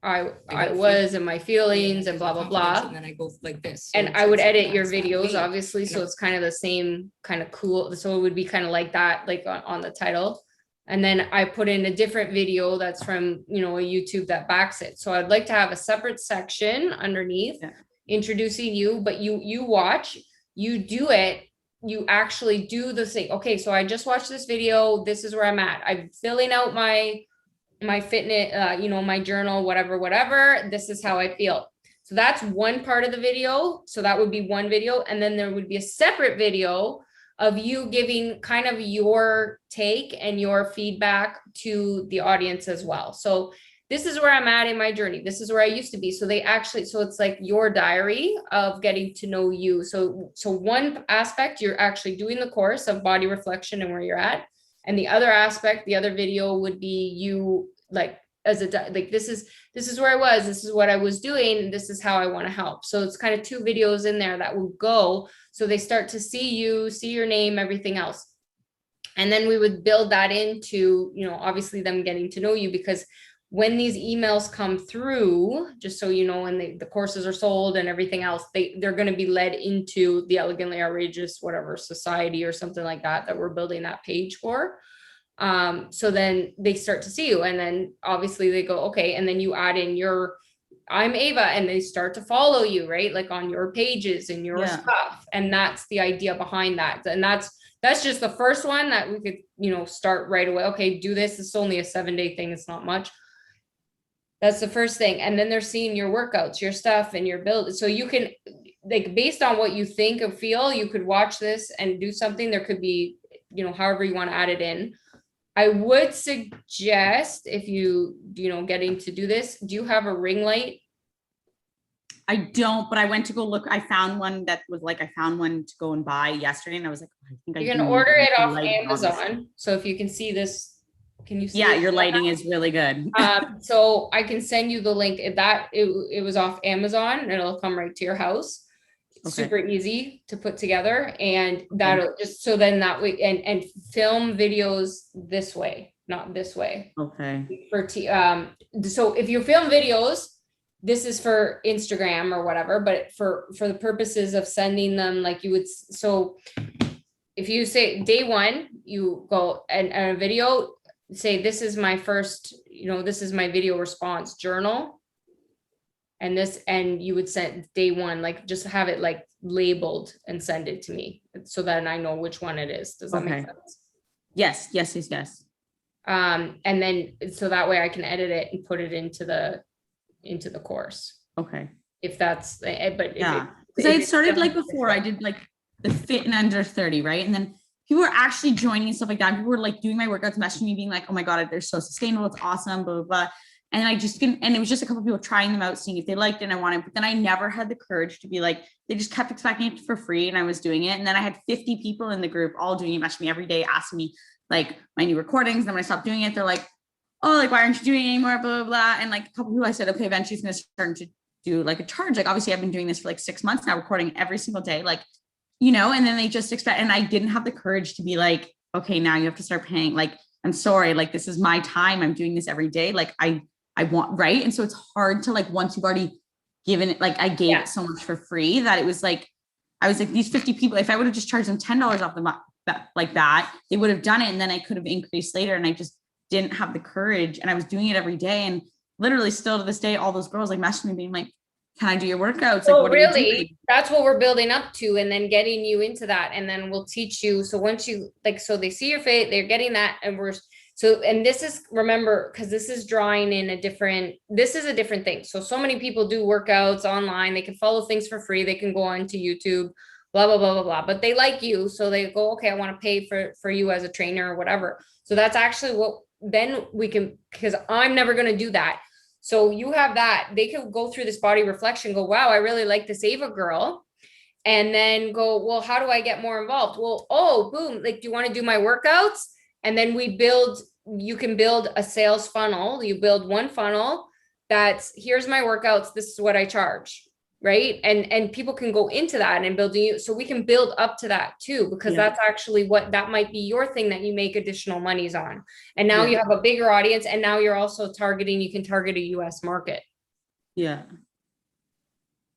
I was and my feelings and blah, blah, blah. And then I go like this. And I would edit your videos, obviously. So it's kind of the same kind of cool. So it would be kind of like that, like on the title. And then I put in a different video that's from, a YouTube that backs it. So I'd like to have a separate section underneath introducing you, but you watch, you do it. You actually do the thing. Okay, so I just watched this video. This is where I'm at. I'm filling out my fitness, my journal, whatever. This is how I feel. So that's one part of the video. So that would be one video. And then there would be a separate video of you giving kind of your take and your feedback to the audience as well. So this is where I'm at in my journey. This is where I used to be. So it's like your diary of getting to know you. So one aspect, you're actually doing the course of body reflection and where you're at. And the other aspect, the other video would be you like this is where I was, this is what I was doing, this is how I want to help. So it's kind of two videos in there that will go. So they start to see you, see your name, everything else. And then we would build that into, obviously them getting to know you, because when these emails come through, just so you know, when the courses are sold and everything else, they're going to be led into the Elegantly Outrageous, whatever society or something like that we're building that page for. So then they start to see you, and then obviously they go, okay. And then you add in I'm Ava, and they start to follow you, right? Like on your pages and your stuff. And that's the idea behind that. And that's just the first one that we could, start right away. Okay, do this. It's only a 7-day thing. It's not much. That's the first thing. And then they're seeing your workouts, your stuff, and your build. So you can, like, based on what you think or feel, you could watch this and do something. There could be, however you want to add it in. I would suggest, if getting to do this, do you have a ring light? I don't, but I went to go look. I found one that was like, I found one to go and buy yesterday. And I was like, I think you can order it off Amazon. So if you can see this, can you see? Yeah, your lighting is really good. So I can send you the link. It was off Amazon, and it'll come right to your house. Okay. Super easy to put together, and that'll just, so then that way, and film videos this way, not this way. Okay. So if you film videos, this is for Instagram or whatever, but for the purposes of sending them, like you would, so if you say day one, you go and a video, say, this is my first, this is my video response journal. And you would send day one, like just have it like labeled and send it to me so that I know which one it is. Does that make sense? Yes. And then, so that way I can edit it and put it into the course. Okay. If that's, but yeah. Because I had started like before, I did like the fit and under 30, right? And then people were actually joining and stuff like that. People were like doing my workouts, messaging me being like, oh my God, they're so sustainable. It's awesome, blah, blah, blah. And I just couldn't, and it was just a couple of people trying them out, seeing if they liked it and I wanted, but then I never had the courage to be like, they just kept expecting it for free and I was doing it. And then I had 50 people in the group all doing it, messaging me every day, asking me like my new recordings. Then when I stopped doing it, they're like, oh, like, why aren't you doing it anymore? Blah, blah, blah. And like a couple of people, I said, okay, eventually it's going to start to do like a charge. Like, obviously I've been doing this for like 6 months now, recording every single day, like, and then they just expect, and I didn't have the courage to be like, okay, now you have to start paying. Like, I'm sorry, like, this is my time. I'm doing this every day. Like I want, right. And so it's hard to like, once you've already given it, like I gave it so much for free that it was like, I was like, these 50 people, if I would have just charged them $10 off the like that, they would have done it. And then I could have increased later. And I just didn't have the courage. And I was doing it every day. And literally still to this day, all those girls like messaging me being like, can I do your workouts? Like, what really, that's what we're building up to. And then getting you into that. And then we'll teach you. So once you like, so they see your face, they're getting that. And and this is, remember, because this is drawing in this is a different thing. So many people do workouts online. They can follow things for free. They can go onto YouTube, blah, blah, blah, blah, blah. But they like you. So they go, okay, I want to pay for you as a trainer or whatever. So that's actually what, then we can, because I'm never going to do that. So you have that, they could go through this body reflection, go, wow, I really like this Ava girl. And then go, well, how do I get more involved? Well, oh, boom, like, do you want to do my workouts? And then you can build a sales funnel. You build one funnel that's, here's my workouts, this is what I charge, right? And people can go into that and build you. So we can build up to that too, because that's actually that might be your thing that you make additional monies on. And now you have a bigger audience, and now you're also you can target a US market. Yeah.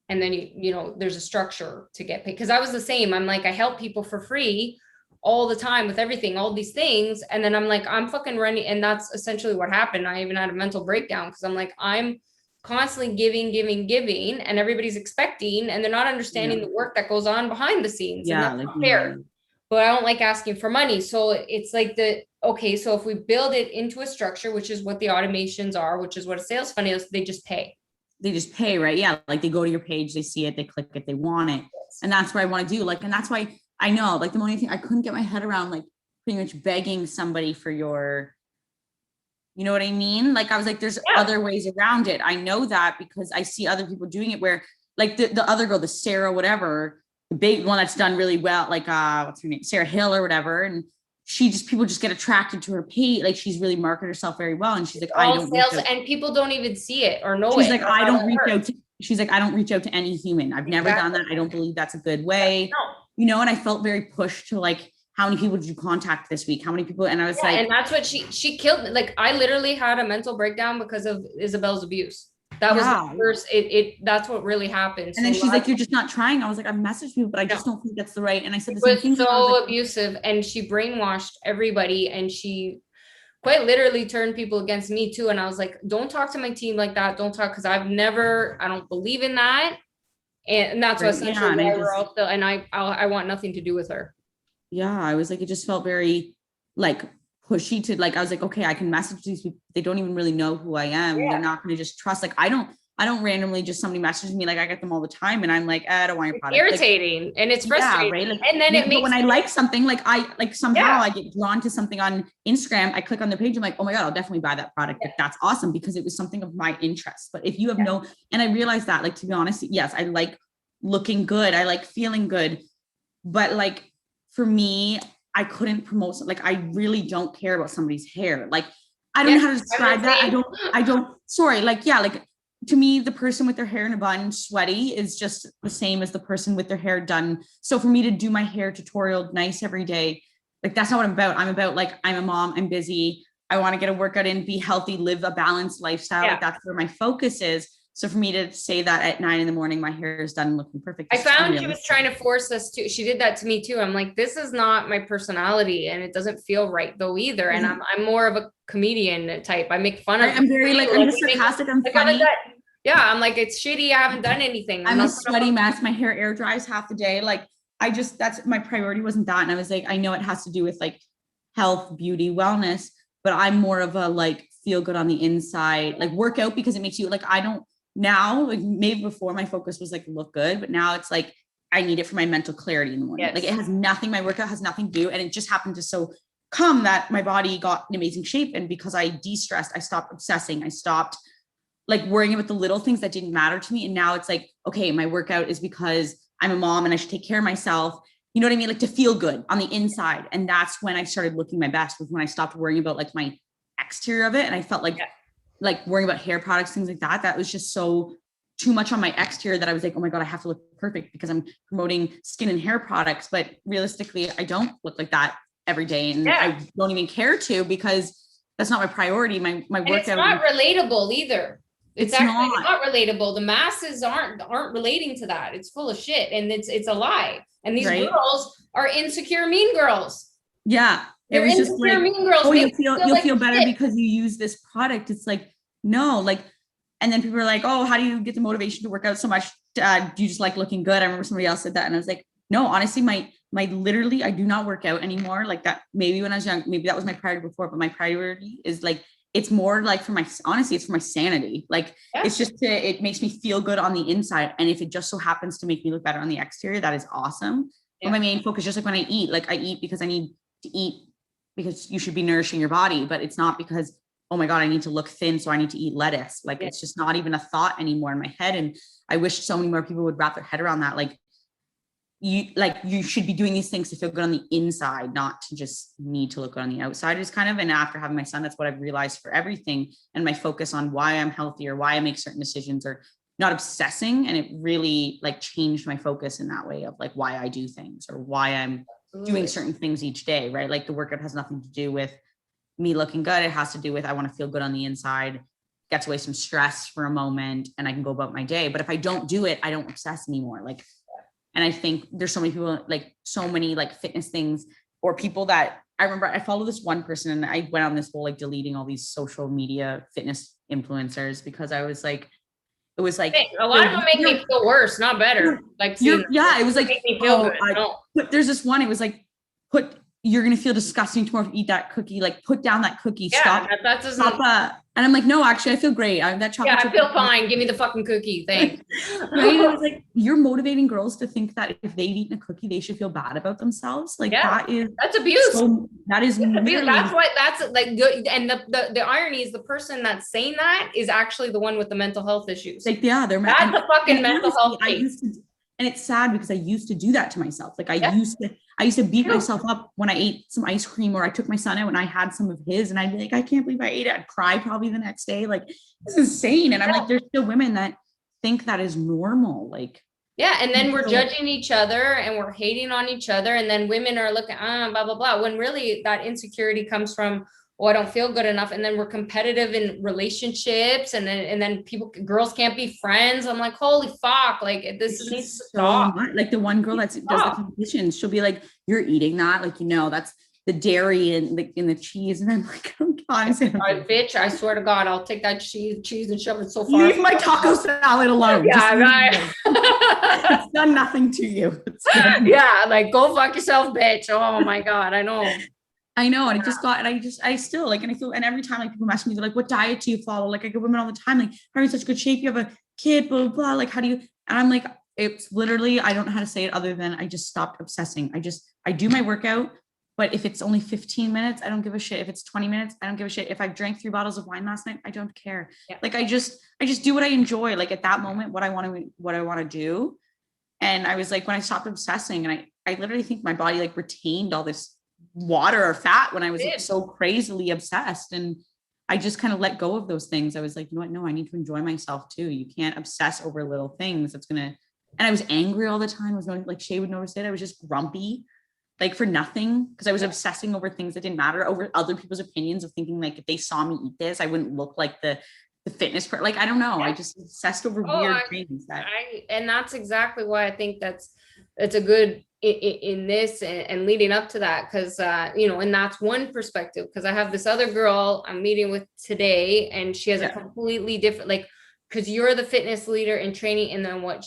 And then you know, there's a structure to get paid. Cause I was the same. I'm like, I help people for free all the time with everything, all these things. And then I'm like, I'm fucking running. And that's essentially what happened. I even had a mental breakdown because I'm like, I'm constantly giving, and everybody's expecting, and they're not understanding the work that goes on behind the scenes. And that's not fair. But I don't like asking for money. So it's like okay, so if we build it into a structure, which is what the automations are, which is what a sales funnel is, they just pay. They just pay, right? Yeah. Like they go to your page, they see it, they click it, they want it. And that's what I want to do. Like, and that's why I know, like, the only thing I couldn't get my head around, like pretty much begging somebody for your, you know what I mean? Like, I was like, there's other ways around it. I know that because I see other people doing it where, like, the other girl, the Sarah, whatever, the big one that's done really well, like, what's her name? Sarah Hill or whatever. And people just get attracted to her page. Like, she's really marketed herself very well. And she's like, I don't sales, and people don't even see it or know she's it. Like, I don't reach out to, she's like, I don't reach out to any human. I've never done that. I don't believe that's a good way. No. You know, and I felt very pushed to like, how many people did you contact this week? How many people? And I was like, and that's what she killed me. Like, I literally had a mental breakdown because of Isabel's abuse. That was the first, that's what really happened. And then she's like, you're just not trying. I was like, I've messaged you, but I just don't think that's the right. And I said, it was so abusive, and she brainwashed everybody, and she quite literally turned people against me too. And I was like, don't talk to my team like that. Don't talk. Cause I don't believe in that. And that's what essentially why we're all still, and I want nothing to do with her. Yeah. I was like, it just felt very like pushy to like, I was like, okay, I can message these people. They don't even really know who I am. They're not going to just trust. Like, I don't randomly just somebody messages me. Like, I get them all the time. And I'm like, I don't want your product. Irritating. Like, and it's frustrating. Yeah, right? Like, and then it makes, when I like something, like somehow I get drawn to something on Instagram. I click on the page. I'm like, oh my God, I'll definitely buy that product. Like, that's awesome because it was something of my interest. But if you have and I realized that, like, to be honest, yes, I like looking good. I like feeling good. But like, for me, I couldn't promote, like, I really don't care about somebody's hair. Like, I don't know how to describe that. I don't, sorry. Like, yeah, like, to me, the person with their hair in a bun, sweaty, is just the same as the person with their hair done. So for me to do my hair tutorial nice every day, like, that's not what I'm about. I'm about, like, I'm a mom, I'm busy. I want to get a workout in, be healthy, live a balanced lifestyle. Like, that's where my focus is. So for me to say that at 9 a.m, my hair is done looking perfect. I found she was trying to force us to, she did that to me too. I'm like, this is not my personality, and it doesn't feel right though either. And I'm more of a comedian type. I make fun of I'm very like, I'm just sarcastic. I'm funny. I'm like, it's shitty. I haven't done anything. I'm a sweaty mess. My hair air dries half the day. Like, that's my priority wasn't that. And I was like, I know it has to do with like health, beauty, wellness, but I'm more of a like feel good on the inside, like work out because it makes you like, now, like, maybe before my focus was like look good, but now it's like I need it for my mental clarity in the morning. Like, it has nothing, my workout has nothing to do, and it just happened to so come that my body got in amazing shape. And because I de-stressed, I stopped obsessing, I stopped like worrying about the little things that didn't matter to me. And now it's like, okay, my workout is because I'm a mom and I should take care of myself. You know what I mean? Like, to feel good on the inside. And that's when I started looking my best, was when I stopped worrying about like my exterior of it. And I felt like worrying about hair products, things like that. That was just so too much on my exterior that I was like, oh my God, I have to look perfect because I'm promoting skin and hair products. But realistically, I don't look like that every day. And I don't even care to, because that's not my priority. My workout. It's not relatable either. It's actually not relatable. The masses aren't relating to that. It's full of shit. And it's a lie. And these girls are insecure, mean girls. Yeah. It was just like, mean girls. Oh, you'll feel better because you use this product. It's like, no, like, and then people are like, oh, how do you get the motivation to work out so much? Do you just like looking good? I remember somebody else said that. And I was like, no, honestly, my literally, I do not work out anymore. Like that, maybe when I was young, maybe that was my priority before, but my priority is like, it's more like honestly, it's for my sanity. Like, it's just, it makes me feel good on the inside. And if it just so happens to make me look better on the exterior, that is awesome. But my main focus, just like when I eat, like I eat because I need to eat, because you should be nourishing your body, but it's not because oh my God, I need to look thin, so I need to eat lettuce. Like, it's just not even a thought anymore in my head. And I wish so many more people would wrap their head around that. Like you should be doing these things to feel good on the inside, not to just need to look good on the outside is kind of, and after having my son, that's what I've realized for everything. And my focus on why I'm healthy or why I make certain decisions, or not obsessing. And it really like changed my focus in that way of like why I do things or why I'm doing certain things each day, right? Like the workout has nothing to do with me looking good. It has to do with, I want to feel good on the inside, gets away some stress for a moment, and I can go about my day. But if I don't do it, I don't obsess anymore. Like, and I think there's so many people, like so many like fitness things, or people that I remember I follow this one person, and I went on this whole like deleting all these social media fitness influencers, because I was like, it was like a lot of them make me feel worse, not better. Like, yeah, it was like, make me feel good. But there's this one, it was like, you're going to feel disgusting tomorrow if you eat that cookie, like put down that cookie, stop. And I'm like, no, actually I feel great. That chocolate. Yeah, I feel fine. Give me the fucking cookie. Thanks. Right? It was like, you're motivating girls to think that if they've eaten a cookie, they should feel bad about themselves. Like that's abuse. That is abuse. That's like good. And the irony is the person that's saying that is actually the one with the mental health issues. Like, yeah, that's a fucking mental health thing. And it's sad because I used to do that to myself. Like I used to beat myself up when I ate some ice cream, or I took my son out and I had some of his, and I'd be like, I can't believe I ate it. I'd cry probably the next day. Like, this is insane. And I'm like, there's still women that think that is normal. Like, yeah. And then we're judging each other and we're hating on each other. And then women are looking, blah, blah, blah. When really that insecurity comes from, oh, I don't feel good enough. And then we're competitive in relationships. And then girls can't be friends. I'm like, holy fuck. Like, this needs to stop. Like the one girl that does the competitions, she'll be like, you're eating that. Like, that's the dairy and in the cheese. And I'm like, oh God. Bitch, I swear to God, I'll take that cheese and shove it so far. Leave my taco salad alone. Yeah, right. It's done nothing to you. Yeah, like go fuck yourself, bitch. Oh my God, I know. And I still like, and I feel, and every time like people mess with me, they're like, what diet do you follow? Like I get women all the time, like, how are you in such good shape? You have a kid, blah, blah, blah. Like, how do you, and I'm like, it's literally, I don't know how to say it other than I just stopped obsessing. I do my workout, but if it's only 15 minutes, I don't give a shit. If it's 20 minutes, I don't give a shit. If I drank 3 bottles of wine last night, I don't care. Yeah. Like, I just do what I enjoy. Like at that moment, what I want to do. And I was like, when I stopped obsessing, and I literally think my body like retained all this water or fat when I was like, so crazily obsessed, and I just kind of let go of those things. I was like, you know what? No, I need to enjoy myself too. You can't obsess over little things. And I was angry all the time. Like Shay would notice it. I was just grumpy, like for nothing, because I was obsessing over things that didn't matter, over other people's opinions, of thinking like if they saw me eat this, I wouldn't look like the fitness part. Like, I don't know. I just obsessed over weird things. And that's exactly why I think that's a good in this and leading up to that, because and that's one perspective, because I have this other girl I'm meeting with today, and she has a completely different, like, because you're the fitness leader in training, and then what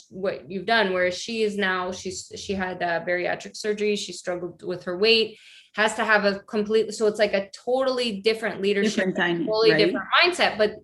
you've done, whereas she is now, she had bariatric surgery, she struggled with her weight, has to have a completely, so it's like a totally different leadership, different mindset. But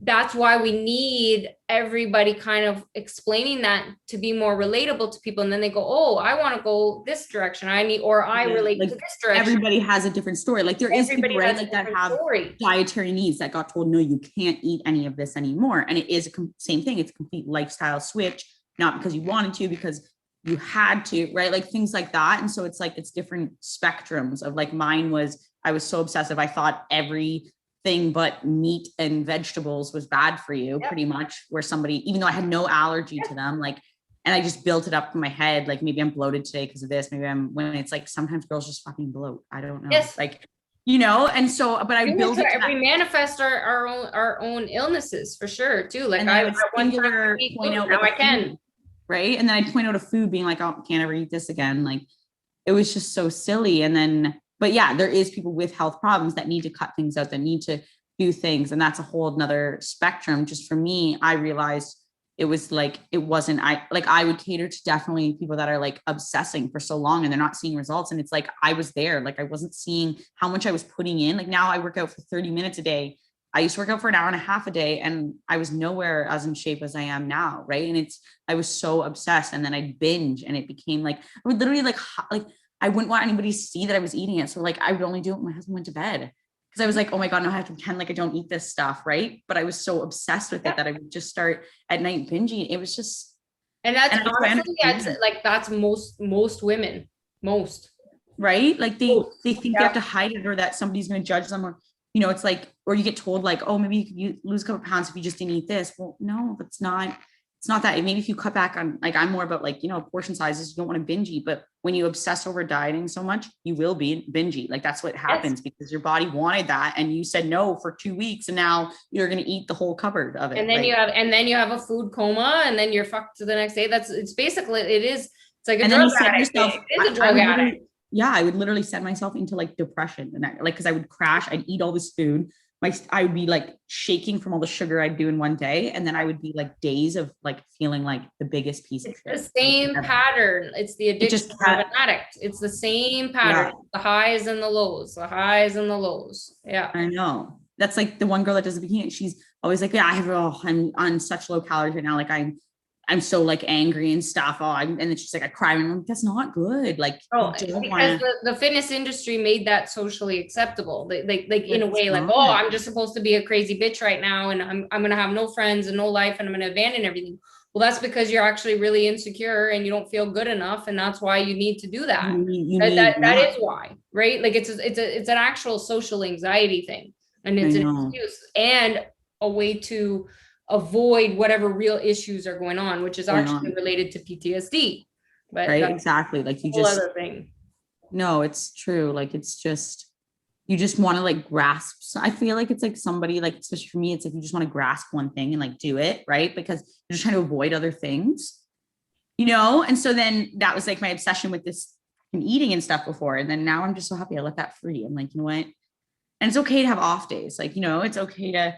that's why we need everybody kind of explaining that to be more relatable to people. And then they go, oh, I want to go this direction. I relate to this direction. Everybody has a different story. Like there is people, right, like that have dietary needs that got told, no, you can't eat any of this anymore. And it is same thing. It's a complete lifestyle switch, not because you wanted to, because you had to, right? Like things like that. And so it's like, it's different spectrums of like, mine was, I was so obsessive. I thought everything but meat and vegetables was bad for you, pretty much, where somebody, even though I had no allergy to them, like, and I just built it up in my head, like maybe I'm bloated today because of this, when it's like, sometimes girls just fucking bloat. I don't know. Yes. Like, and so, but I built it. We manifest our own illnesses for sure too. Like I can. Right. And then I'd point out a food being like, oh, can't ever eat this again. Like it was just so silly. And then, but yeah, there is people with health problems that need to cut things out, that need to do things. And that's a whole nother spectrum. Just for me, I realized it was like, it wasn't, I would cater to definitely people that are like obsessing for so long and they're not seeing results. And it's like, I was there, like I wasn't seeing how much I was putting in. Like now I work out for 30 minutes a day. I used to work out for an hour and a half a day, and I was nowhere as in shape as I am now. Right. And I was so obsessed, and then I'd binge, and it became like, I would literally like I wouldn't want anybody to see that I was eating it. So like, I would only do it when my husband went to bed, because I was like, oh my God, now I have to pretend like I don't eat this stuff. Right. But I was so obsessed with it that I would just start at night binging. It was just, And that's and I honestly, that's like, that's most women, most. right. Like they think they Yeah. have to hide it, or that somebody's going to judge them, or, you know, it's like, or you get told like, oh, maybe you could lose a couple pounds if you just didn't eat this. Well, no, it's not that. Maybe if you cut back on, like, I'm more about like, you know, portion sizes, you don't want to binge eat, but when you obsess over dieting so much, you will be binge eat. Like that's what happens because your body wanted that and you said no for 2 weeks and now you're going to eat the whole cupboard of it. And then you have a food coma and then you're fucked to the next day. It's basically, it's like a drug addict. It is a drug addict. Yeah, I would literally send myself into like depression and because I would crash, I'd eat all this food. I would be like shaking from all the sugar I'd do in one day. And then I would be like days of like feeling like the biggest piece of shit. It's the same pattern. It's the addiction of an addict. It's the same pattern. Yeah. The highs and the lows, Yeah. I know. That's like the one girl that does the bikini. She's always like, yeah, I'm on such low calories right now. Like I'm so like angry and stuff. And then she's like, I cry. And I'm like, that's not good. Like, because the fitness industry made that socially acceptable. Like in a way, like, oh, I'm just supposed to be a crazy bitch right now. And I'm going to have no friends and no life. And I'm going to abandon everything. Well, that's because you're actually really insecure and you don't feel good enough. And that's why you need to do that. That is why, right? Like it's an actual social anxiety thing. And it's an excuse and a way to avoid whatever real issues are going on, which is actually related to PTSD. But right, exactly. Like you just other thing. No, it's true. Like it's just you just want to like grasp. So I feel like it's like somebody like, especially for me, it's like you just want to grasp one thing and like do it, right? Because you're just trying to avoid other things, you know? And so then that was like my obsession with this and eating and stuff before. And then now I'm just so happy I let that free. I'm like, you know what? And it's okay to have off days. Like, you know, it's okay to,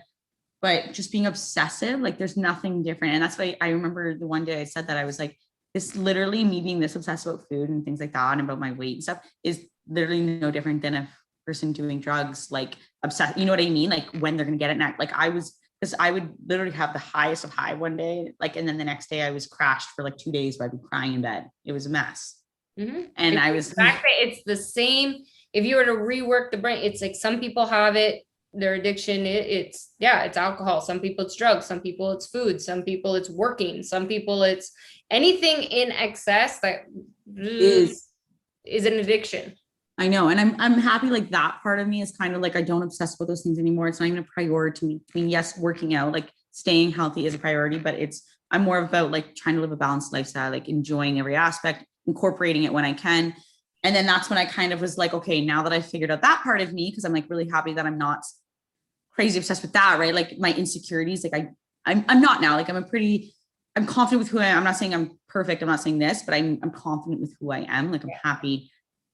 but just being obsessive, like there's nothing different. And that's why I remember the one day I said that I was like, this literally me being this obsessed about food and things like that and about my weight and stuff is literally no different than a person doing drugs, like obsessed, you know what I mean? Like when they're going to get it next. Like because I would literally have the highest of high one day, like, and then the next day I was crashed for like 2 days where I'd be crying in bed. It was a mess. Mm-hmm. And it's the same. If you were to rework the brain, it's like some people have it, their addiction, it's alcohol. Some people it's drugs. Some people it's food. Some people it's working. Some people it's anything in excess that is an addiction. I know. And I'm happy like that part of me is kind of like, I don't obsess about those things anymore. It's not even a priority to me. I mean, yes, working out, like staying healthy is a priority, but I'm more about like trying to live a balanced lifestyle, like enjoying every aspect, incorporating it when I can. And then that's when I kind of was like, okay, now that I figured out that part of me, because I'm like really happy that I'm not crazy obsessed with that, right? Like my insecurities, like I'm not now, like I'm confident with who I am. I'm not saying I'm perfect. I'm not saying this, but I'm confident with who I am. Like I'm happy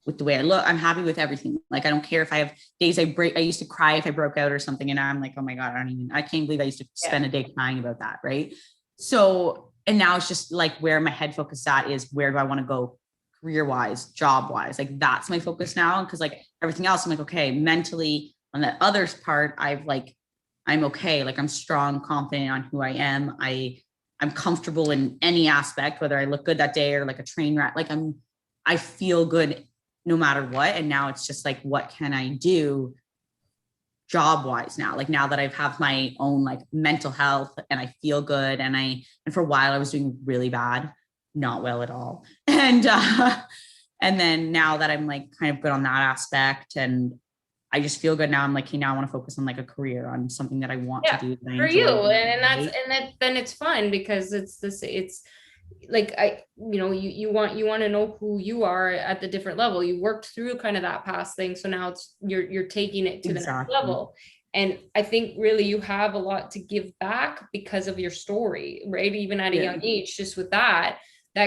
with the way I look. I'm happy with everything. Like I don't care if I have days I used to cry if I broke out or something. And I'm like, oh my God, I can't believe I used to spend a day crying about that. Right. So, and now it's just like where my head focus at is where do I want to go career wise, job wise? Like that's my focus now. Cause like everything else, I'm like, okay, mentally on that other part, I'm okay. Like I'm strong, confident on who I am. I'm comfortable in any aspect, whether I look good that day or like a train wreck. Like I feel good no matter what. And now it's just like, what can I do job wise now? Like now that I have my own like mental health and I feel good. And for a while I was doing really bad, not well at all. And then now that I'm like kind of good on that aspect and I just feel good now. I'm like, hey, now I want to focus on like a career, on something that I want to do. For you. Then it's fun because it's like, you want to know who you are at the different level. You worked through kind of that past thing. So now you're taking it to the next level. And I think really you have a lot to give back because of your story, right? Even at a young age, just with that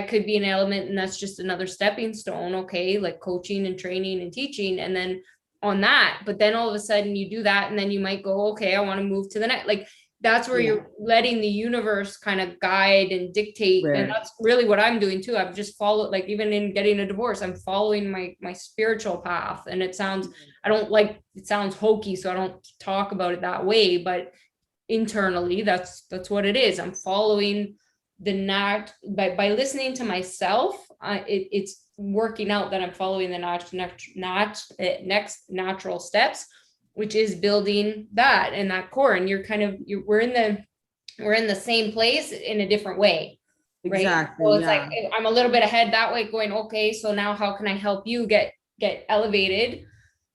could be an element. And that's just another stepping stone. Okay. Like coaching and training and teaching. And then on that, but then all of a sudden you do that. And then you might go, okay, I want to move to the next, like, that's where you're letting the universe kind of guide and dictate. Right. And that's really what I'm doing too. I've just followed, like even in getting a divorce, I'm following my spiritual path. And it sounds hokey, so I don't talk about it that way, but internally that's what it is. I'm following by listening to myself. It's working out that I'm following the next natural steps which is building that and that core. And we're in the same place in a different way. Right. Exactly. So it's like, I'm a little bit ahead that way going, okay, so now how can I help you get elevated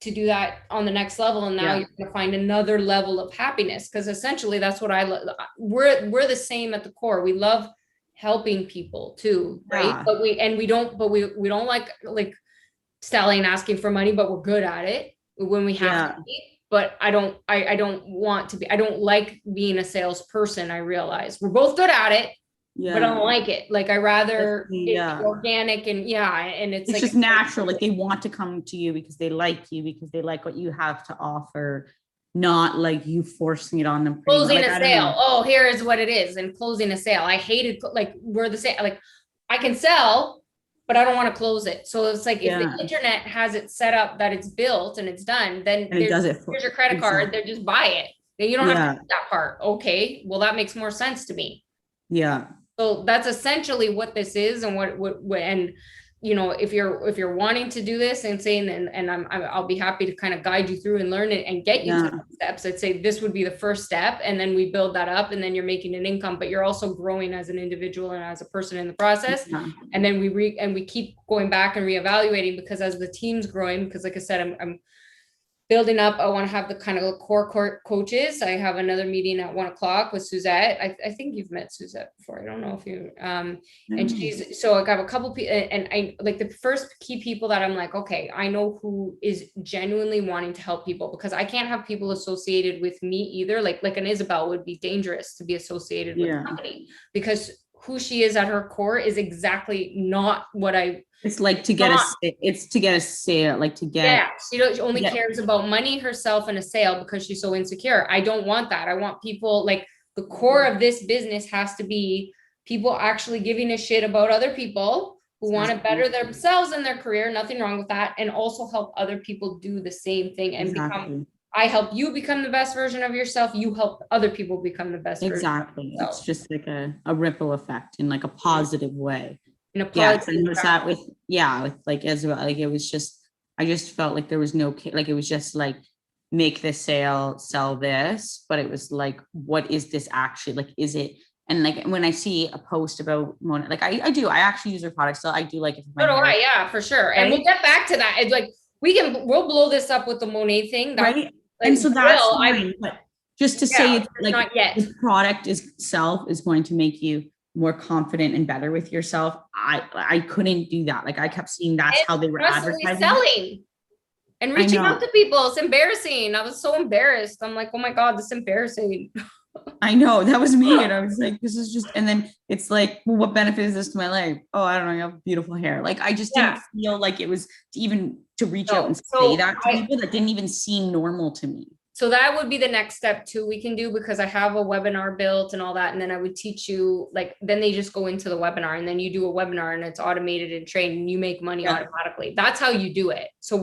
to do that on the next level? And now you're going to find another level of happiness. Cause essentially that's what we're the same at the core. We love helping people too. Right. Yeah. But we don't like selling, asking for money, but we're good at it when we have to be. But I don't want to be, I don't like being a salesperson. I realize we're both good at it, but I don't like it. Like I rather it's organic and it's like, just natural. Like they want to come to you because they like you, because they like what you have to offer, not like you forcing it on them. Closing a sale. Oh, here is what it is. And closing a sale. I hated, like we're the same, like I can sell, but I don't want to close it. So it's like, if the internet has it set up that it's built and it's done, then here's your credit card. They just buy it. Then you don't have to do that part. Okay. Well, that makes more sense to me. Yeah. So that's essentially what this is. And and if you're wanting to do this and saying, and I'll be happy to kind of guide you through and learn it and get you to the steps. I'd say this would be the first step. And then we build that up, and then you're making an income, but you're also growing as an individual and as a person in the process. Yeah. And then we keep going back and reevaluating, because as the team's growing, because like I said, I'm building up. I want to have the kind of core coaches. I have another meeting at 1:00 with Suzette. I think you've met Suzette before. I don't know if you, and so I got a couple people, and I like the first key people that I'm like, okay, I know who is genuinely wanting to help people, because I can't have people associated with me either. Like an Isabel would be dangerous to be associated with the company, because who she is at her core is exactly not what it's like to get a sale, like to get. She only cares about money, herself, and a sale because she's so insecure. I don't want that. I want people, like the core of this business has to be people actually giving a shit about other people who want to better themselves in their career. Nothing wrong with that. And also help other people do the same thing and I help you become the best version of yourself. You help other people become the best version. Exactly. It's just like a ripple effect in like a positive way. In a positive and was that with like Isabel, like it was just, I just felt like there was no, like it was just like, make this sale, sell this, but it was like, what is this actually, like, is it? And like, when I see a post about Mona, like I actually use her product still. I do like it. So do I, yeah, for sure. Right? And we'll get back to that. It's like, we'll blow this up with the Monet thing. Right. Like, and so that's fine, but just to say it's like, not yet. The product itself is going to make you more confident and better with yourself. I couldn't do that. Like I kept seeing that's how they were advertising. Selling and reaching out to people. It's embarrassing. I was so embarrassed. I'm like, oh my God, this is embarrassing. I know, that was me. And I was like, this is just, and then it's like, well, what benefit is this to my life? Oh, I don't know, you have beautiful hair. Like, I just didn't feel like it was even to reach out and say that to people. That didn't even seem normal to me. So that would be the next step too we can do, because I have a webinar built and all that. And then I would teach you, like, then they just go into the webinar and then you do a webinar and it's automated and trained and you make money automatically. That's how you do it. So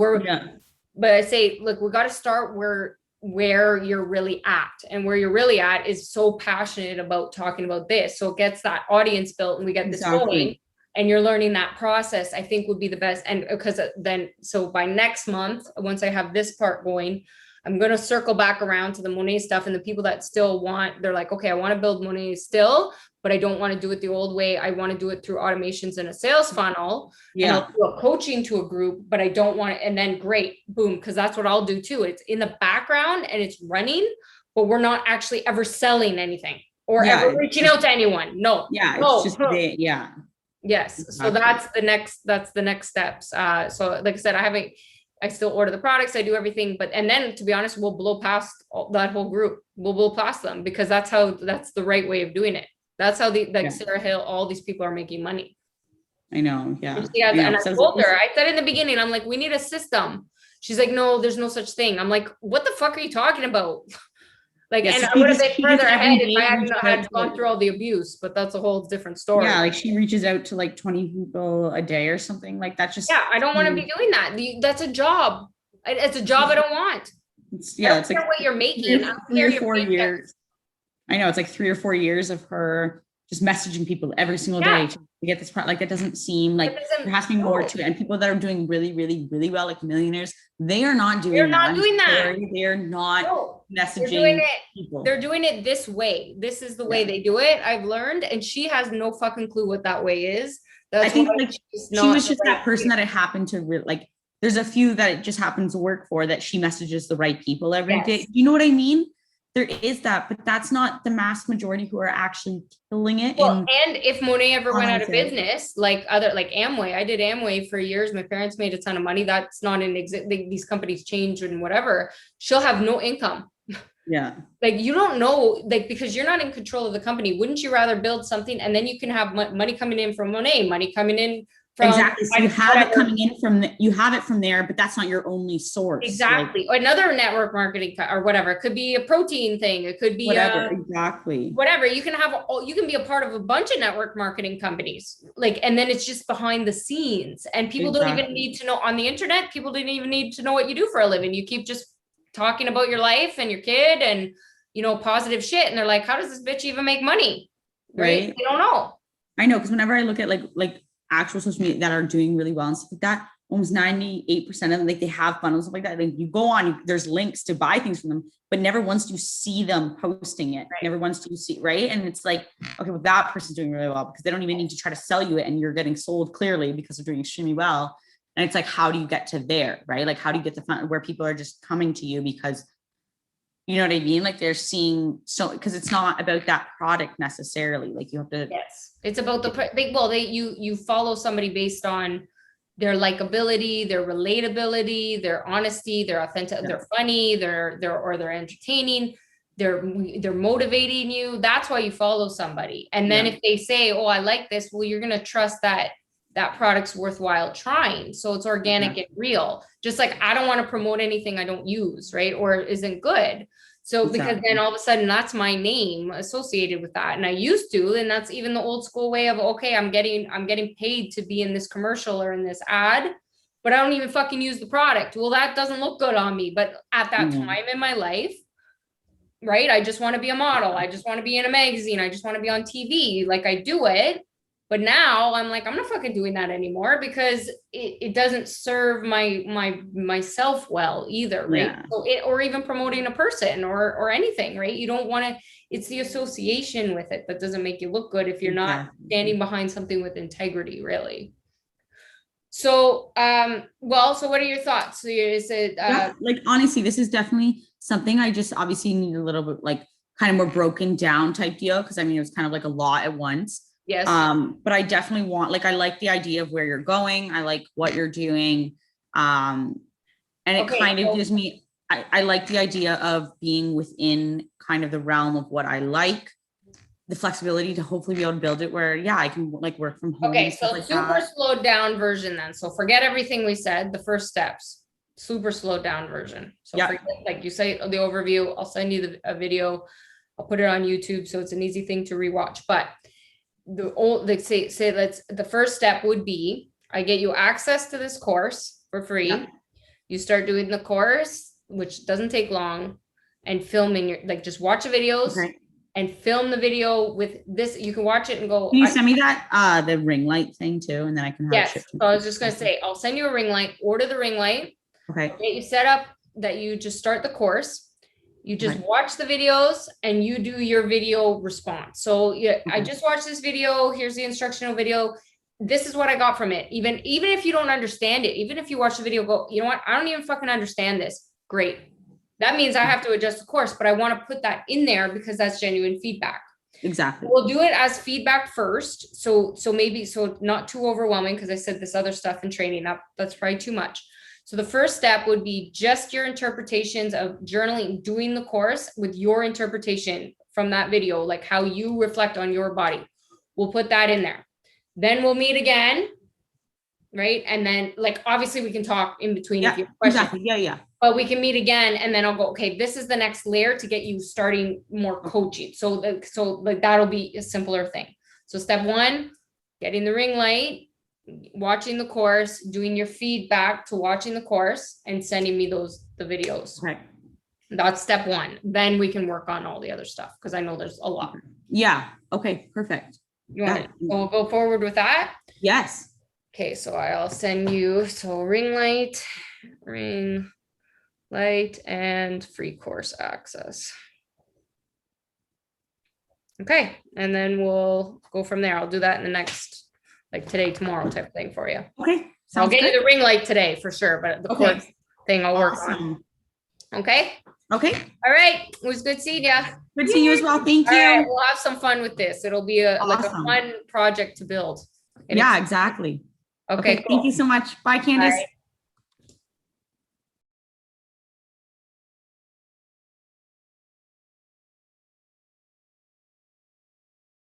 but I say, look, we got to start where you're really at, and where you're really at is so passionate about talking about this. So it gets that audience built and we get this going, and you're learning that process, I think would be the best. And because then, so by next month, once I have this part going, I'm going to circle back around to the Monet stuff, and the people that still they're like, okay, I want to build Monet still, but I don't want to do it the old way. I want to do it through automations and a sales funnel. And I'll do a coaching to a group, but I don't want it. And then great, boom. Cause that's what I'll do too. It's in the background and it's running, but we're not actually ever selling anything or ever reaching out to anyone. No. Yeah. It's just Yes. Exactly. So that's the next steps. So like I said, I still order the products, I do everything, and then to be honest, we'll blow past that whole group. We'll blow past them, because that's the right way of doing it. That's how Sarah Hill, all these people are making money. I know. Yeah. And I told her, I said in the beginning, I'm like, we need a system. She's like, no, there's no such thing. I'm like, what the fuck are you talking about? Like, and I would have been further ahead if I hadn't gone through all the abuse, but that's a whole different story. Yeah, like she reaches out to like 20 people a day or something like that. Just I don't want to be doing that. That's a job. It's a job I don't want. It's like what you're making. 3 or 4 years. I know, it's like 3 or 4 years of her just messaging people every single day to get this product. Like, it doesn't seem like there has to be more to it. And people that are doing really, really, really well, like millionaires, they are not doing They're that. not doing that. They're not messaging people. They're doing it this way. This is the way they do it. I've learned, and she has no fucking clue what that way is. That's I think like she was just that person that it happened to like, there's a few that it just happens to work for, that she messages the right people every day. You know what I mean? There is that, but that's not the mass majority who are actually killing it. Well, and if Monet ever went out of business, like Amway, I did Amway for years. My parents made a ton of money. That's not an exit. These companies change and whatever. She'll have no income. Yeah. Like, you don't know, like, because you're not in control of the company. Wouldn't you rather build something and then you can have money coming in from Monet, money coming in from exactly. So you have it coming in from you have it from there, but that's not your only source. Exactly. Like, another network marketing or whatever. It could be a protein thing. It could be whatever. Exactly. Whatever. You can be a part of a bunch of network marketing companies. Like, and then it's just behind the scenes, and people don't even need to know on the internet. People didn't even need to know what you do for a living. You keep just talking about your life and your kid and, you know, positive shit. And they're like, how does this bitch even make money? Right. They don't know. I know. Cause whenever I look at like actual social media that are doing really well and stuff like that, almost 98% of them, like, they have funnels, stuff like that. Like, you go on, there's links to buy things from them, but never once do you see them posting it. Never once do you see, right? And it's like, okay, well, that person's doing really well because they don't even need to try to sell you it, and you're getting sold clearly because they're doing extremely well. And it's like, how do you get to there, right? Like, how do you get the fun where people are just coming to you because, you know what I mean? Like, they're seeing, so, because it's not about that product necessarily. Like, you have to. Yes, it's about you follow somebody based on their likability, their relatability, their honesty, their authentic, they're funny, they're entertaining, they're motivating you. That's why you follow somebody. And then if they say, oh, I like this, well, you're going to trust that product's worthwhile trying. So it's organic and real. Just like, I don't want to promote anything I don't use, right? Or isn't good. So because then all of a sudden that's my name associated with that. And I used to, and that's even the old school way of, okay, I'm getting paid to be in this commercial or in this ad, but I don't even fucking use the product. Well, that doesn't look good on me. But at that time in my life, right, I just want to be a model. I just want to be in a magazine. I just want to be on TV. Like, I do it. But now I'm like, I'm not fucking doing that anymore because it doesn't serve myself well either, right? Yeah. So or even promoting a person or anything, right? You don't want to, it's the association with it that doesn't make you look good if you're not standing behind something with integrity, really. So, so what are your thoughts? So is it like, honestly, this is definitely something I just obviously need a little bit like kind of more broken down type deal. Cause I mean, it was kind of like a lot at once. Yes. But I definitely want, like, I like the idea of where you're going. I like what you're doing. And it kind of gives me, I like the idea of being within kind of the realm of what I like, the flexibility to hopefully be able to build it where, I can like work from home. Okay. So like super slowed down version then. So forget everything we said, the first steps, super slowed down version. So forget, like you say, the overview, I'll send you a video. I'll put it on YouTube. So it's an easy thing to rewatch, but the first step would be, I get you access to this course for free. Yeah. You start doing the course, which doesn't take long, and filming just watch the videos and film the video with this. You can watch it and go. Can you send me that, the ring light thing too? And then I can have it shipped. So I was just going to say, I'll send you a ring light, order the ring light. Okay. Get you set up that you just start the course. You just watch the videos and you do your video response. So I just watched this video. Here's the instructional video. This is what I got from it. Even if you don't understand it, even if you watch the video, go, you know what? I don't even fucking understand this. Great. That means I have to adjust the course, but I want to put that in there because that's genuine feedback. Exactly. We'll do it as feedback first. So not too overwhelming, because I said this other stuff in training, that's probably too much. So the first step would be just your interpretations of journaling, doing the course with your interpretation from that video, like how you reflect on your body. We'll put that in there. Then we'll meet again, right? And then obviously we can talk in between if you have questions. Exactly. Yeah. But we can meet again, and then I'll go, okay, this is the next layer to get you starting more coaching. So that'll be a simpler thing. So step one, getting the ring light, watching the course, doing your feedback to watching the course, and sending me the videos. Right. That's step one. Then we can work on all the other stuff, because I know there's a lot. Yeah. Okay. Perfect. You want to, we'll go forward with that. Yes. Okay, so I'll send you, so ring light and free course access. Okay, and then we'll go from there. I'll do that in the next, like today, tomorrow type thing for you. Okay. I'll Sounds get good. you the ring light today for sure, but the course thing I'll work on. Awesome. Okay, Okay. all right. It was good seeing you. Good seeing you as well. Thank All you. right, we'll have some fun with this. It'll be like a Awesome. fun project to build. Yeah, exactly. Okay, Okay. Thank you so much. Bye, Candice. Bye.